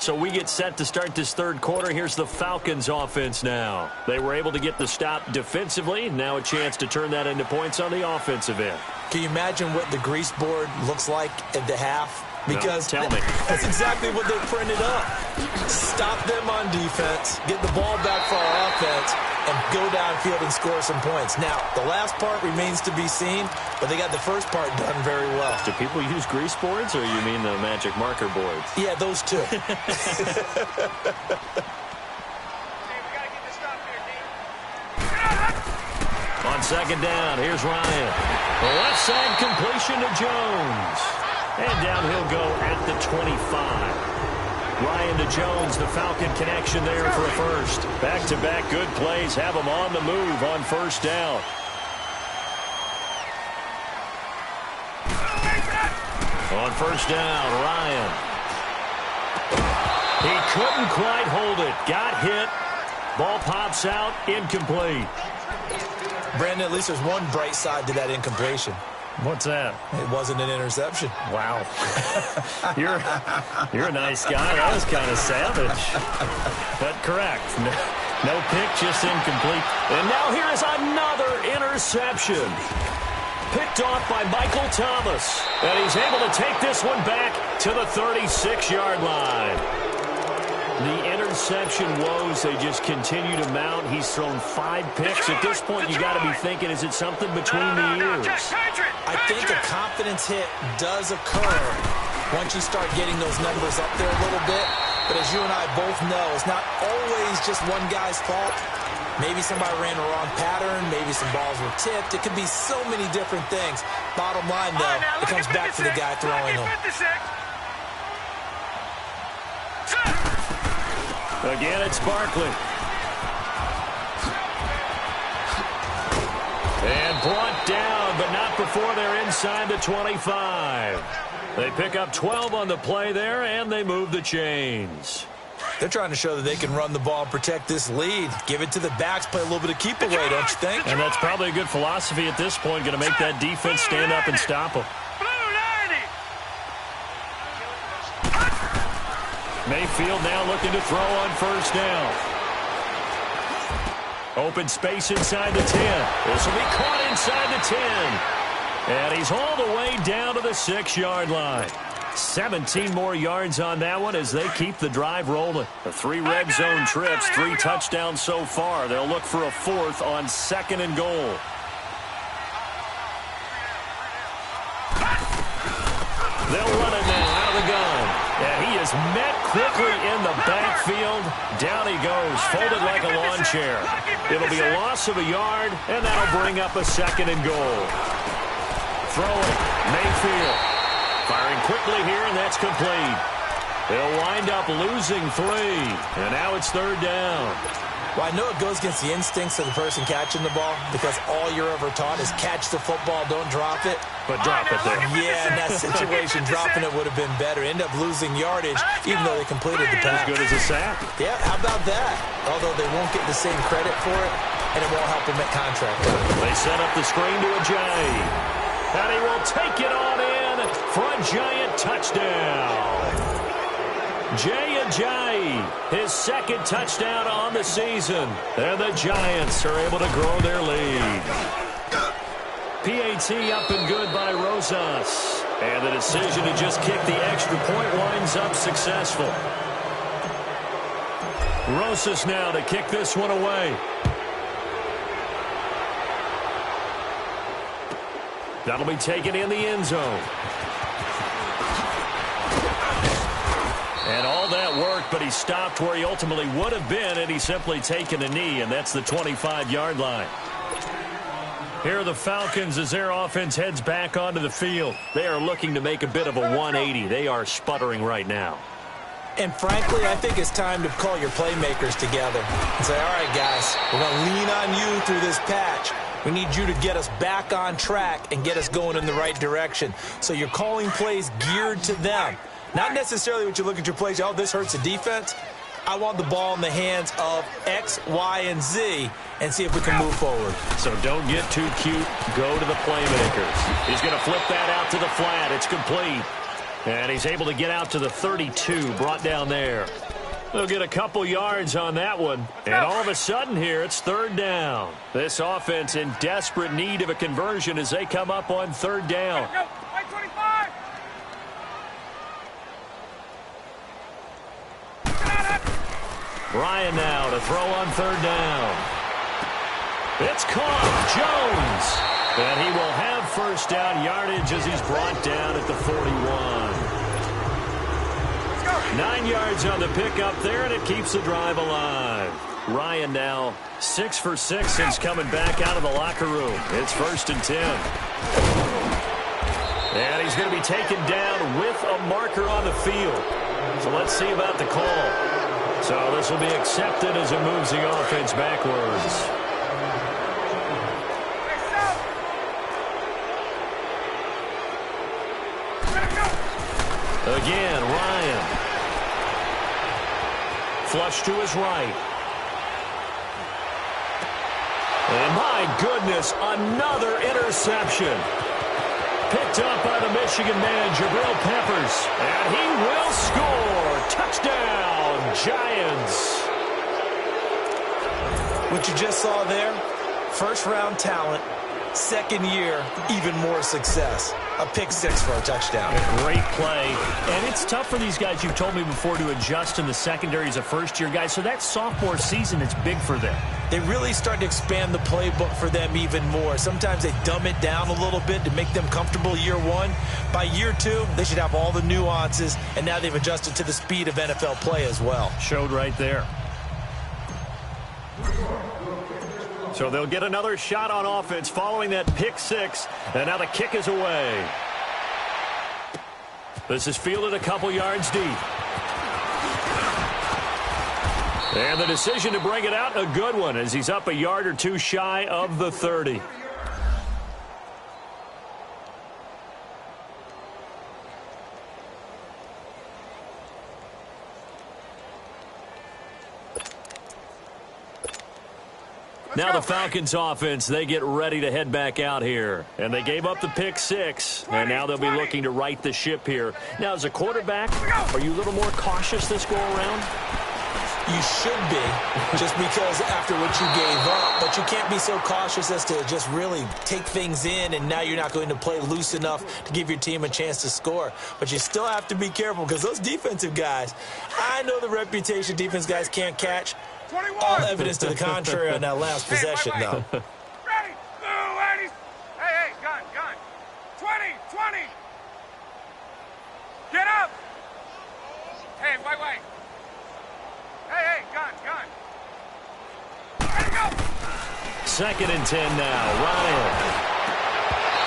S2: So we get set to start this 3rd quarter. Here's the Falcons offense now. They were able to get the stop defensively. Now a chance to turn that into points on the offensive end.
S3: Can you imagine what the grease board looks like at the half? Because
S2: no, tell me.
S3: That's exactly what they printed up. Stop them on defense, get the ball back for our offense, and go downfield and score some points. Now, the last part remains to be seen, but they got the first part done very well.
S2: Do people use grease boards, or you mean the magic marker boards?
S3: Yeah, those two.
S2: On 2nd down, here's Ryan. The left side completion to Jones. And down he'll go at the 25. Ryan to Jones, the Falcon connection there for a first. Back-to-back good plays have them on the move on 1st down. On 1st down, Ryan. He couldn't quite hold it. Got hit. Ball pops out, incomplete.
S3: Brandon, at least there's one bright side to that incompletion.
S2: What's that?
S3: It wasn't an interception.
S2: Wow. You're a nice guy. That was kind of savage. But correct. No pick, just incomplete. And now here is another interception. Picked off by Michael Thomas. And he's able to take this one back to the 36-yard line. The interception woes, they just continue to mount. He's thrown 5 picks. At this point, you got to be thinking, is it something between the ears?
S3: I think a confidence hit does occur once you start getting those numbers up there a little bit. But as you and I both know, it's not always just one guy's fault. Maybe somebody ran the wrong pattern. Maybe some balls were tipped. It could be so many different things. Bottom line, though, it comes back to the guy throwing them.
S2: Again, it's Barkley. And brought down, but not before they're inside the 25. They pick up 12 on the play there, and they move the chains.
S3: They're trying to show that they can run the ball and protect this lead. Give it to the backs, play a little bit of keep away, don't you think?
S2: And that's probably a good philosophy at this point, going to make that defense stand up and stop them. Mayfield now looking to throw on 1st down. Open space inside the 10. This will be caught inside the 10. And he's all the way down to the 6-yard line. 17 more yards on that one as they keep the drive rolling. The 3 red zone trips, 3 touchdowns so far. They'll look for a 4th on 2nd and goal. They'll run it now out of the gun. And he is met quickly in the backfield. Down he goes, folded like a lawn chair. It'll be a loss of a yard, and that'll bring up a 2nd and goal. Throwing, Mayfield. Firing quickly here, and that's complete. They'll wind up losing 3. And now it's 3rd down.
S3: Well, I know it goes against the instincts of the person catching the ball because all you're ever taught is catch the football, don't drop it.
S2: But drop it there.
S3: Yeah, in that situation, dropping it would have been better. End up losing yardage, even though they completed the pass.
S2: As good as a sack.
S3: Yeah, how about that? Although they won't get the same credit for it, and it won't help them at contract time.
S2: They set up the screen to Ajayi. And he will take it on in for a Giant touchdown. Jay Ajayi, his 2nd touchdown on the season. And the Giants are able to grow their lead. PAT up and good by Rosas. And the decision to just kick the extra point winds up successful. Rosas now to kick this one away. That'll be taken in the end zone. And all that work, but he stopped where he ultimately would have been, and he's simply taken a knee, and that's the 25-yard line. Here are the Falcons as their offense heads back onto the field. They are looking to make a bit of a 180. They are sputtering right now.
S3: And frankly, I think it's time to call your playmakers together and say, all right, guys, we're going to lean on you through this patch. We need you to get us back on track and get us going in the right direction. So you're calling plays geared to them. Not necessarily what you look at your plays, oh, this hurts the defense. I want the ball in the hands of X, Y, and Z and see if we can move forward.
S2: So don't get too cute. Go to the playmakers. He's going to flip that out to the flat. It's complete. And he's able to get out to the 32, brought down there. They'll get a couple yards on that one. And all of a sudden here, it's 3rd down. This offense in desperate need of a conversion as they come up on 3rd down. Ryan now to throw on 3rd down. It's caught. Jones. And he will have 1st down yardage as he's brought down at the 41. 9 yards on the pickup there, and it keeps the drive alive. Ryan now 6 for 6 since coming back out of the locker room. It's 1st and 10. And he's going to be taken down with a marker on the field. So let's see about the call. So this will be accepted as it moves the offense backwards. Again, Ryan. Flush to his right. And my goodness, another interception. Picked up by the Michigan man, Jabril Peppers. And he will score. Touchdown, Giants.
S3: What you just saw there, 1st-round talent, 2nd year, even more success. A pick 6 for a touchdown.
S2: A great play. And it's tough for these guys, you've told me before, to adjust in the secondary as a first-year guy. So that sophomore season is big for them.
S3: They really start to expand the playbook for them even more. Sometimes they dumb it down a little bit to make them comfortable year 1. By year 2, they should have all the nuances, and now they've adjusted to the speed of NFL play as well.
S2: Showed right there. So they'll get another shot on offense following that pick 6, and now the kick is away. This is fielded a couple yards deep. And the decision to bring it out, a good one, as he's up a yard or 2 shy of the 30. Now the Falcons offense, they get ready to head back out here. And they gave up the pick 6, and now they'll be looking to right the ship here. Now, as a quarterback, are you a little more cautious this go-around?
S3: You should be, just because after what you gave up. But you can't be so cautious as to just really take things in, and now you're not going to play loose enough to give your team a chance to score. But you still have to be careful, because those defensive guys, I know the reputation defense guys can't catch.
S6: 21.
S3: All evidence to the contrary on that last possession, though.
S6: Ready, blue, ladies. Hey, gun. 20. Get up. Hey, wait. Hey, gun. Ready, go.
S2: 2nd and 10 now. Ryan.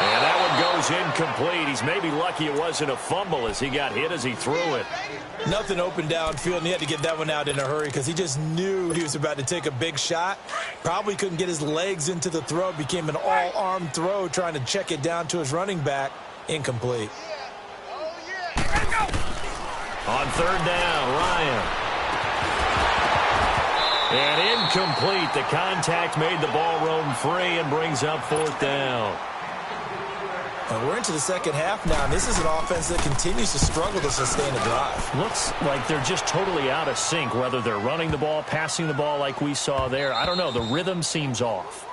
S2: And that one goes goes incomplete. He's maybe lucky it wasn't a fumble as he got hit as he threw it.
S3: Nothing open downfield, and he had to get that one out in a hurry because he just knew he was about to take a big shot. Probably couldn't get his legs into the throw. Became an all-arm throw trying to check it down to his running back. Incomplete.
S2: On third down, Ryan. And incomplete. The contact made the ball roam free and brings up fourth down.
S3: And we're into the second half now, and this is an offense that continues to struggle to sustain a drive.
S2: Looks like they're just totally out of sync, whether they're running the ball, passing the ball like we saw there. I don't know. The rhythm seems off.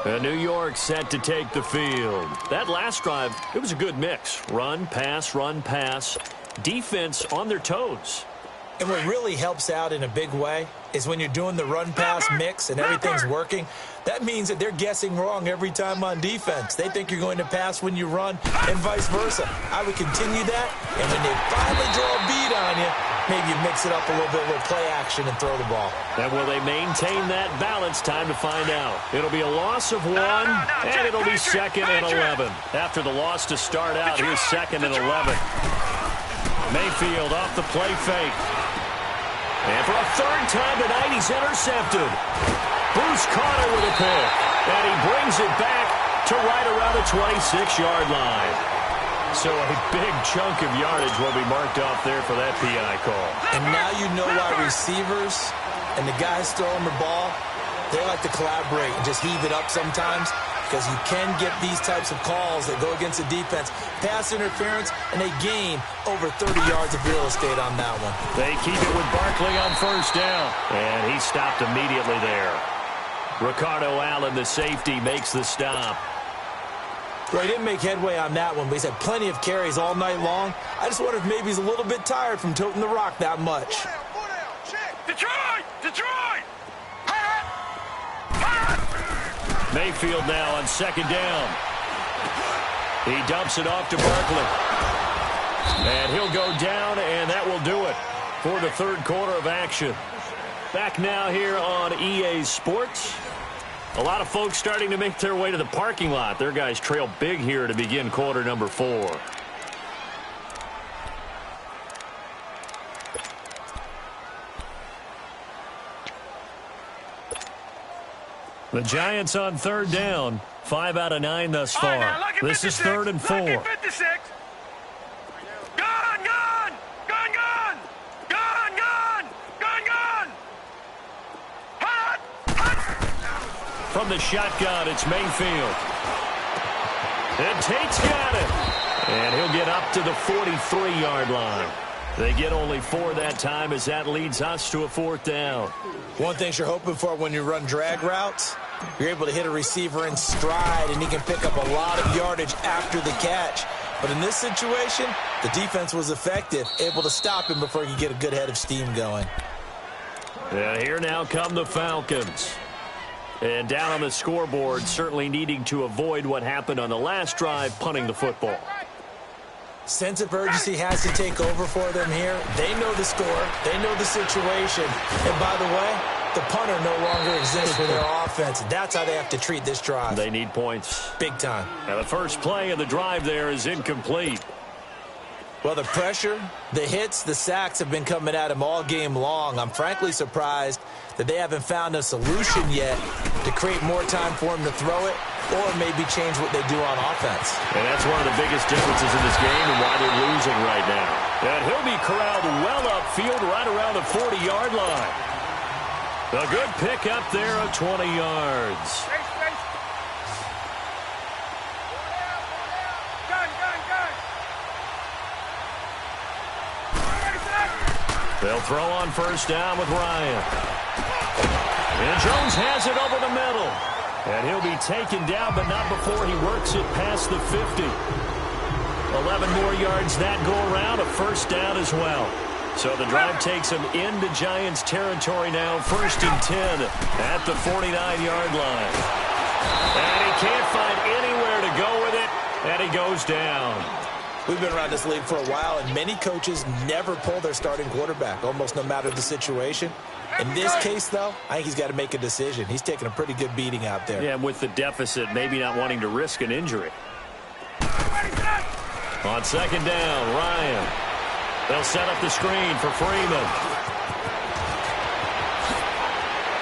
S2: And New York set to take the field. That last drive, it was a good mix. Run, pass, defense on their toes.
S3: And what really helps out in a big way is when you're doing the run-pass mix and everything's working, that means that they're guessing wrong every time on defense. They think you're going to pass when you run and vice versa. I would continue that, and when they finally draw a beat on you, maybe you mix it up a little bit, a little play action, and throw the ball.
S2: And will they maintain that balance? Time to find out. It'll be a loss of 1, and it'll be second and 11. After the loss to start out, here's second and 11. Mayfield off the play fake. And for a third time tonight, he's intercepted. Bruce Carter with a pick. And he brings it back to right around the 26-yard line. So a big chunk of yardage will be marked off there for that PI call.
S3: And now you know why receivers and the guys throwing the ball, they like to collaborate and just heave it up sometimes, because you can get these types of calls that go against the defense. Pass interference, and they gain over 30 yards of real estate on that one.
S2: They keep it with Barkley on first down. And he stopped immediately there. Ricardo Allen, the safety, makes the stop.
S3: Well, he didn't make headway on that one, but he's had plenty of carries all night long. I just wonder if maybe he's a little bit tired from toting the rock that much.
S6: Detroit! Detroit!
S2: Mayfield now on second down. He dumps it off to Barkley. And he'll go down, and that will do it for the third quarter of action. Back now here on EA Sports. A lot of folks starting to make their way to the parking lot. Their guys trail big here to begin quarter number 4. The Giants on third down. 5 out of 9 thus far.
S6: Right,
S2: this 56, is third and 4.
S6: Gun, gun! Gun, gun! Gun, gun! Gun, gun! Hot! Hot!
S2: From the shotgun, it's Mayfield. And Tate's got it. And he'll get up to the 43-yard line. They get only 4 that time as that leads us to a fourth down.
S3: One thing you're hoping for when you run drag routes, you're able to hit a receiver in stride, and he can pick up a lot of yardage after the catch. But in this situation, the defense was effective, able to stop him before he could get a good head of steam going.
S2: And here now come the Falcons. And down on the scoreboard, certainly needing to avoid what happened on the last drive, punting the football.
S3: Sense of urgency has to take over for them here. They know the score. They know the situation. And by the way, the punter no longer exists for their offense. That's how they have to treat this drive.
S2: They need points.
S3: Big time.
S2: Now the first play of the drive there is incomplete.
S3: Well, the pressure, the hits, the sacks have been coming at him all game long. I'm frankly surprised that they haven't found a solution yet to create more time for him to throw it, or maybe change what they do on offense.
S2: And that's one of the biggest differences in this game and why they're losing right now. And he'll be corralled well upfield right around the 40-yard line. A good pick up there of 20 yards.
S6: Gun, gun, gun!
S2: They'll throw on first down with Ryan. And Jones has it over the middle. And he'll be taken down, but not before he works it past the 50. 11 more yards that go around, a first down as well. So the drive takes him into Giants territory now, 1st and 10 at the 49-yard line. And he can't find anywhere to go with it, and he goes down.
S3: We've been around this league for a while, and many coaches never pull their starting quarterback, almost no matter the situation. In this case, though, I think he's got to make a decision. He's taking a pretty good beating out there.
S2: Yeah, and with the deficit, maybe not wanting to risk an injury. On second down, Ryan. They'll set up the screen for Freeman.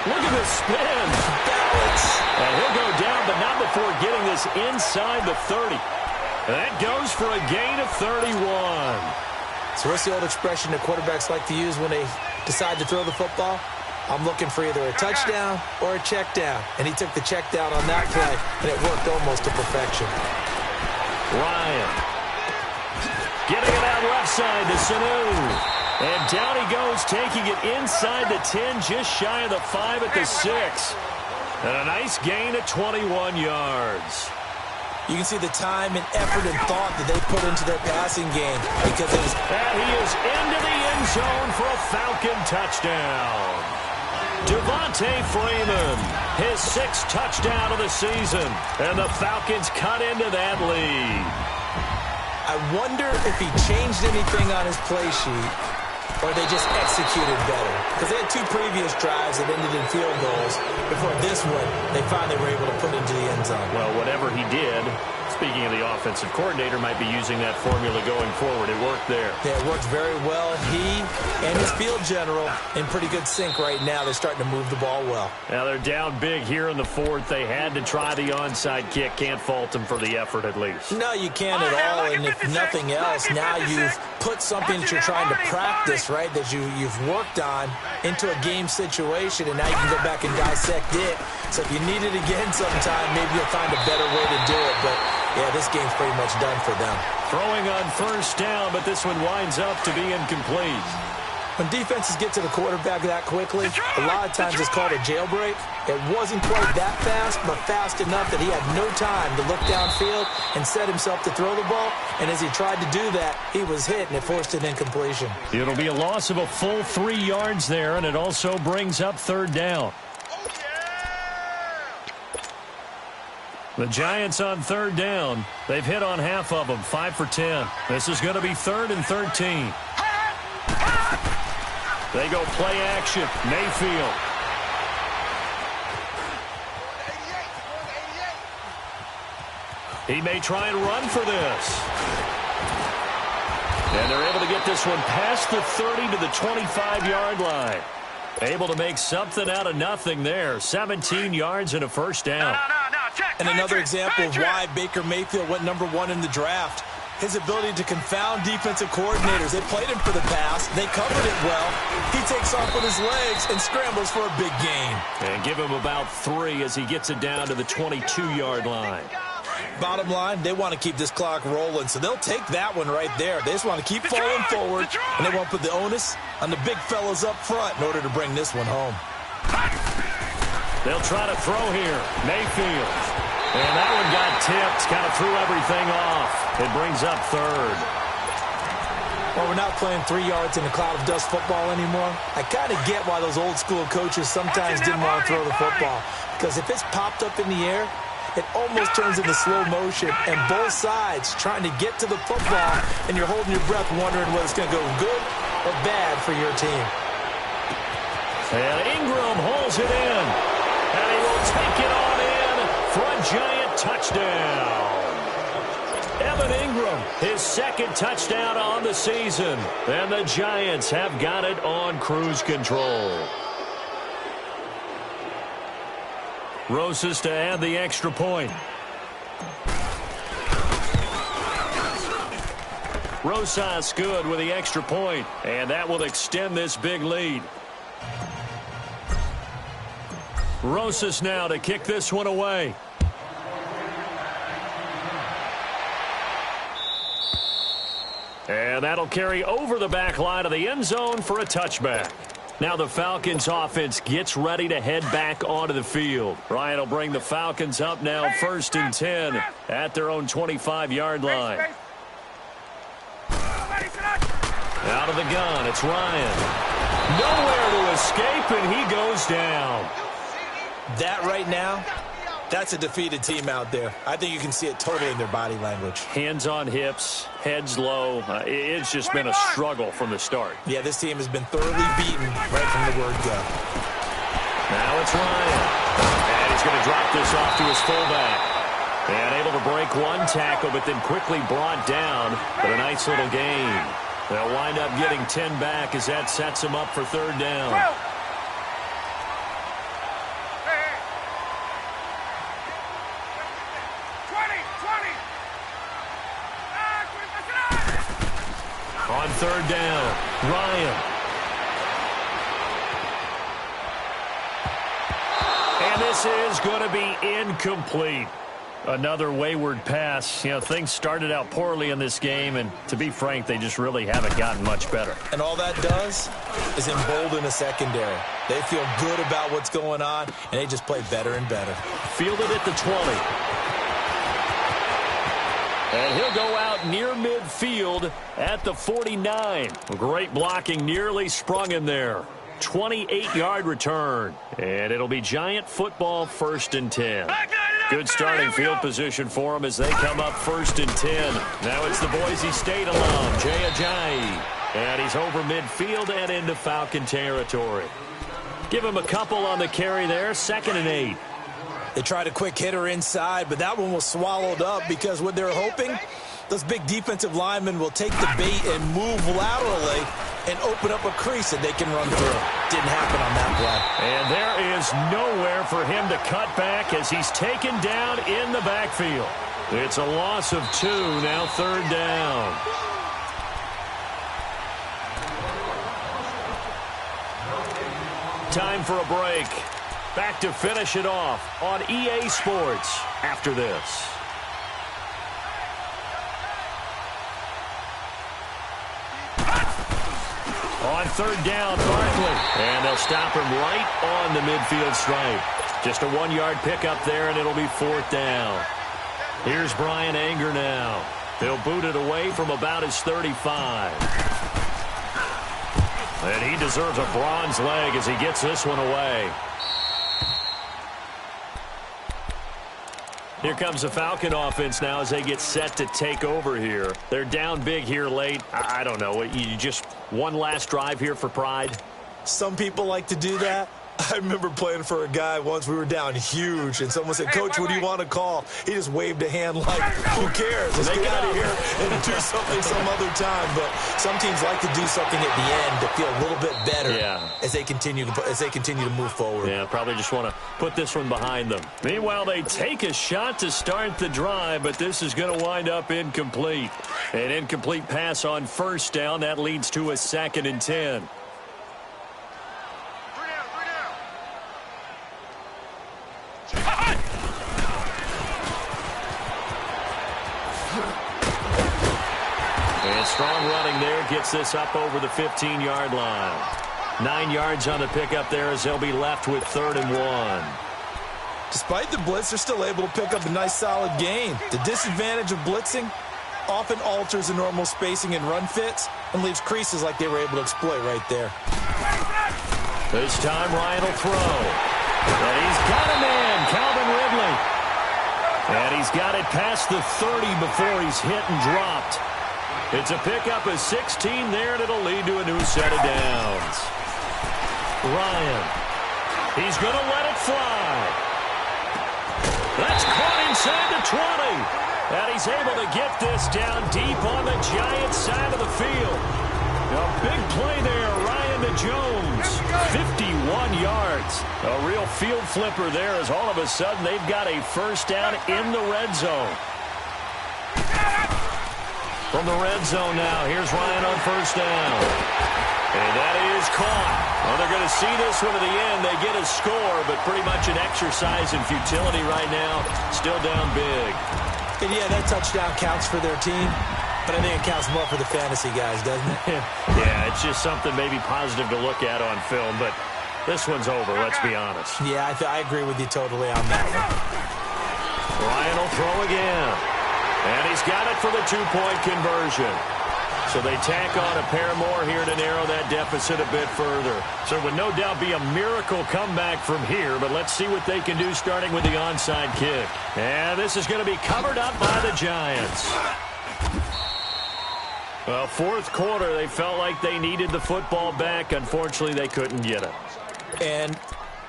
S2: Look at this spin.
S3: Balance.
S2: And he'll go down, but not before getting this inside the 30. And that goes for a gain of 31.
S3: So what's the old expression that quarterbacks like to use when they decide to throw the football? I'm looking for either a touchdown or a check down. And he took the check down on that play, and it worked almost to perfection.
S2: Ryan. Getting it out left side to Sanu. And down he goes, taking it inside the 10, just shy of the 5 at the 6. And a nice gain of 21 yards.
S3: You can see the time and effort and thought that they put into their passing game because it was...
S2: And he is into the end zone for a Falcon touchdown. Devontae Freeman, his 6th touchdown of the season. And the Falcons cut into that lead.
S3: I wonder if he changed anything on his play sheet or they just executed better. Because they had 2 previous drives that ended in field goals. Before this one, they finally were able to put it into the end zone.
S2: Well, whatever he did, speaking of the offensive coordinator, might be using that formula going forward. It worked there.
S3: Yeah, it worked very well. He and his field general in pretty good sync right now. They're starting to move the ball well.
S2: Now they're down big here in the 4th. They had to try the onside kick. Can't fault them for the effort at least.
S3: No, you can't at all. And if nothing else, now you've put something that you're trying to practice, right, that you've worked on into a game situation, and now you can go back and dissect it. So if you need it again sometime, maybe you'll find a better way to do it. But, yeah, this game's pretty much done for them.
S2: Throwing on first down, but this one winds up to be incomplete.
S3: When defenses get to the quarterback that quickly, a lot of times it's called a jailbreak. It wasn't quite that fast, but fast enough that he had no time to look downfield and set himself to throw the ball. And as he tried to do that, he was hit, and it forced an incompletion.
S2: It'll be a loss of a full 3 yards there, and it also brings up 3rd down. The Giants on 3rd down. They've hit on half of them, 5 for 10. This is going to be 3rd and 13. They go play action. Mayfield. He may try and run for this. And they're able to get this one past the 30 to the 25-yard line. Able to make something out of nothing there. 17 yards and a first down.
S3: And another example of why Baker Mayfield went #1 in the draft. His ability to confound defensive coordinators. They played him for the pass. They covered it well. He takes off with his legs and scrambles for a big gain.
S2: And give him about 3 as he gets it down to the 22-yard line.
S3: Bottom line, they want to keep this clock rolling, so they'll take that one right there. They just want to keep falling forward, and they won't put the onus on the big fellas up front in order to bring this one home.
S2: They'll try to throw here. Mayfield. And that one got tipped, kind of threw everything off. It brings up 3rd.
S3: Well, we're not playing 3 yards in a cloud of dust football anymore. I kind of get why those old school coaches sometimes didn't want to throw the football. Because if it's popped up in the air, it almost turns into slow motion. And both sides trying to get to the football, and you're holding your breath wondering whether it's going to go good or bad for your team.
S2: And Ingram holds it in. And he will take it on in for a Giant touchdown. Evan Ingram, his 2nd touchdown on the season. And the Giants have got it on cruise control. Rosas to add the extra point. Rosas good with the extra point, and that will extend this big lead. Rosas now to kick this one away. And that'll carry over the back line of the end zone for a touchback. Now the Falcons offense gets ready to head back onto the field. Ryan will bring the Falcons up now 1st and 10 at their own 25-yard line. Out of the gun, it's Ryan. Nowhere to escape, and he goes down.
S3: That right now That's a defeated team out there. I think you can see it totally in their body language.
S2: Hands on hips, heads low. It's just been a struggle from the start.
S3: Yeah, this team has been thoroughly beaten right from the word go.
S2: Now it's Ryan. And he's going to drop this off to his fullback. And able to break one tackle, but then quickly brought down. But a nice little gain. They'll wind up getting 10 back as that sets them up for third down. On third down, Ryan. And this is going to be incomplete. Another wayward pass. You know, things started out poorly in this game, and to be frank, they just really haven't gotten much better.
S3: And all that does is embolden a secondary. They feel good about what's going on, and they just play better and better.
S2: Fielded at the 20. And he'll go out near midfield at the 49. Great blocking, nearly sprung him there. 28-yard return. And it'll be Giant football, 1st and 10. Good starting field position for them as they come up 1st and 10. Now it's the Boise State alum, Jay Ajayi. And he's over midfield and into Falcon territory. Give him a couple on the carry there, 2nd and 8.
S3: They tried a quick hitter inside, but that one was swallowed up because what they're hoping, those big defensive linemen will take the bait and move laterally and open up a crease that they can run through. Didn't happen on that play.
S2: And there is nowhere for him to cut back as he's taken down in the backfield. It's a loss of 2, now 3rd down. Time for a break. Back to finish it off on EA Sports after this. On 3rd down, Barkley. And they'll stop him right on the midfield stripe. Just a 1-yard pickup there, and it'll be 4th down. Here's Brian Anger now. They'll boot it away from about his 35. And he deserves a bronze leg as he gets this one away. Here comes the Falcon offense now as they get set to take over here. They're down big here late. I don't know. You just one last drive here for pride?
S3: Some people like to do that. I remember playing for a guy once. We were down huge, and someone said, "Coach, what do you want to call?" He just waved a hand like, "Who cares? Let's get out of here and do something some other time." But some teams like to do something at the end to feel a little bit better as they continue to move forward.
S2: Yeah, probably just want to put this one behind them. Meanwhile, they take a shot to start the drive, but this is going to wind up incomplete. An incomplete pass on 1st down. That leads to a 2nd and 10. And strong running there gets this up over the 15-yard line. 9 yards on the pickup there as they'll be left with 3rd and 1.
S3: Despite the blitz, they're still able to pick up a nice solid gain. The disadvantage of blitzing often alters the normal spacing and run fits and leaves creases like they were able to exploit right there.
S2: This time Ryan will throw. And he's got a man, Calvin Ridley. And he's got it past the 30 before he's hit and dropped. It's a pickup of 16 there, and it'll lead to a new set of downs. Ryan. He's going to let it fly. That's caught inside the 20. And he's able to get this down deep on the Giants side of the field. A big play there, Ryan to Jones. 51 yards. A real field flipper there as all of a sudden they've got a 1st down in the red zone. From the red zone now, here's Ryan on 1st down. And that is caught. Well, they're going to see this one to the end. They get a score, but pretty much an exercise in futility right now. Still down big.
S3: And yeah, that touchdown counts for their team, but I think it counts more for the fantasy guys, doesn't it?
S2: Yeah, it's just something maybe positive to look at on film, but this one's over, let's be honest.
S3: Yeah, I agree with you totally on that one.
S2: Ryan will throw again. And he's got it for the 2-point conversion. So they tack on a pair more here to narrow that deficit a bit further. So it would no doubt be a miracle comeback from here, but let's see what they can do starting with the onside kick. And this is going to be covered up by the Giants. Well, fourth quarter, they felt like they needed the football back. Unfortunately, they couldn't get it.
S3: And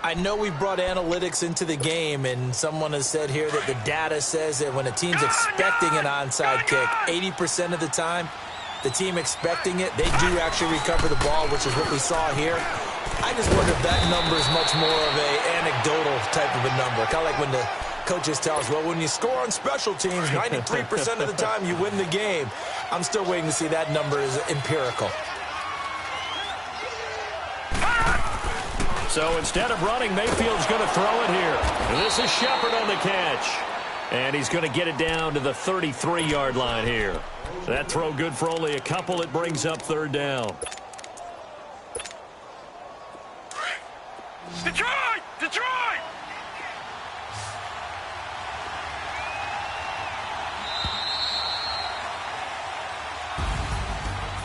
S3: I know we've brought analytics into the game, and someone has said here that the data says that when a team's expecting an onside kick, 80% of the time, the team expecting it, they do actually recover the ball, which is what we saw here. I just wonder if that number is much more of an anecdotal type of a number. Kind of like when the coaches tell us, well, when you score on special teams, 93% of the time you win the game. I'm still waiting to see that number is empirical.
S2: So instead of running, Mayfield's going to throw it here. And this is Shepard on the catch. And he's going to get it down to the 33-yard line here. That throw good for only a couple. It brings up third down.
S6: Detroit! Detroit!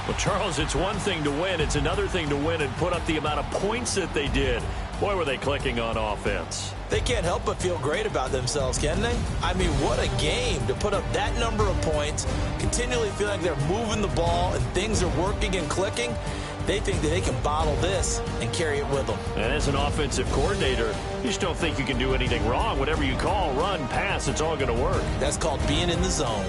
S2: Well, Charles, it's one thing to win. It's another thing to win and put up the amount of points that they did. Boy, were they clicking on offense.
S3: They can't help but feel great about themselves, can they? I mean, what a game to put up that number of points, continually feel like they're moving the ball and things are working and clicking. They think that they can bottle this and carry it with them.
S2: And as an offensive coordinator, you just don't think you can do anything wrong. Whatever you call, run, pass, it's all going to work.
S3: That's called being in the zone.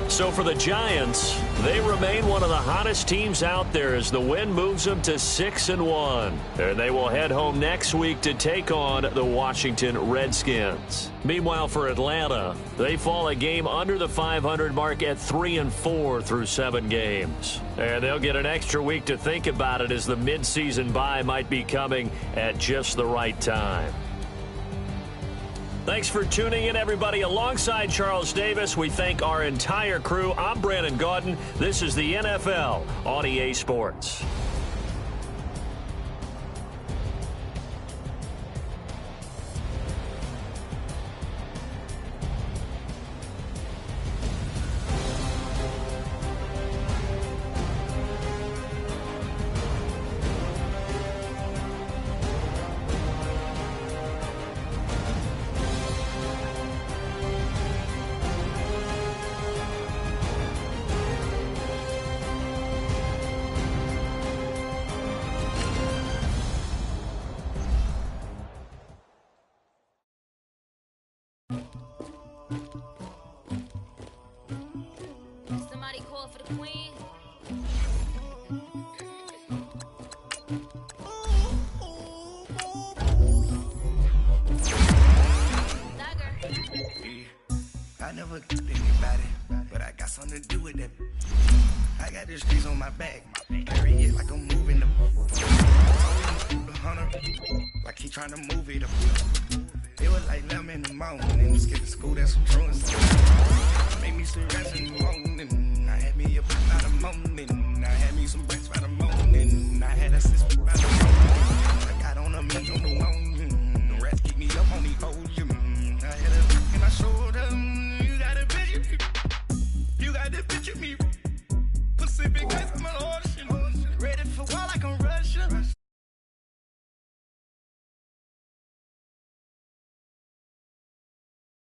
S2: So for the Giants, they remain one of the hottest teams out there as the win moves them to 6-1. And they will head home next week to take on the Washington Redskins. Meanwhile, for Atlanta, they fall a game under the 500 mark at 3-4 through 7 games. And they'll get an extra week to think about it as the midseason bye might be coming at just the right time. Thanks for tuning in, everybody. Alongside Charles Davis, we thank our entire crew. I'm Brandon Gaudin. This is the NFL on EA Sports.
S7: Somebody call for the queen.
S8: I never took anybody, but I got something to do with that. I got the streets on my back, carry it like I'm moving the hunter, like he trying to move it up. It was like 11 in the morning, and skipping school, that's some truancy. Make me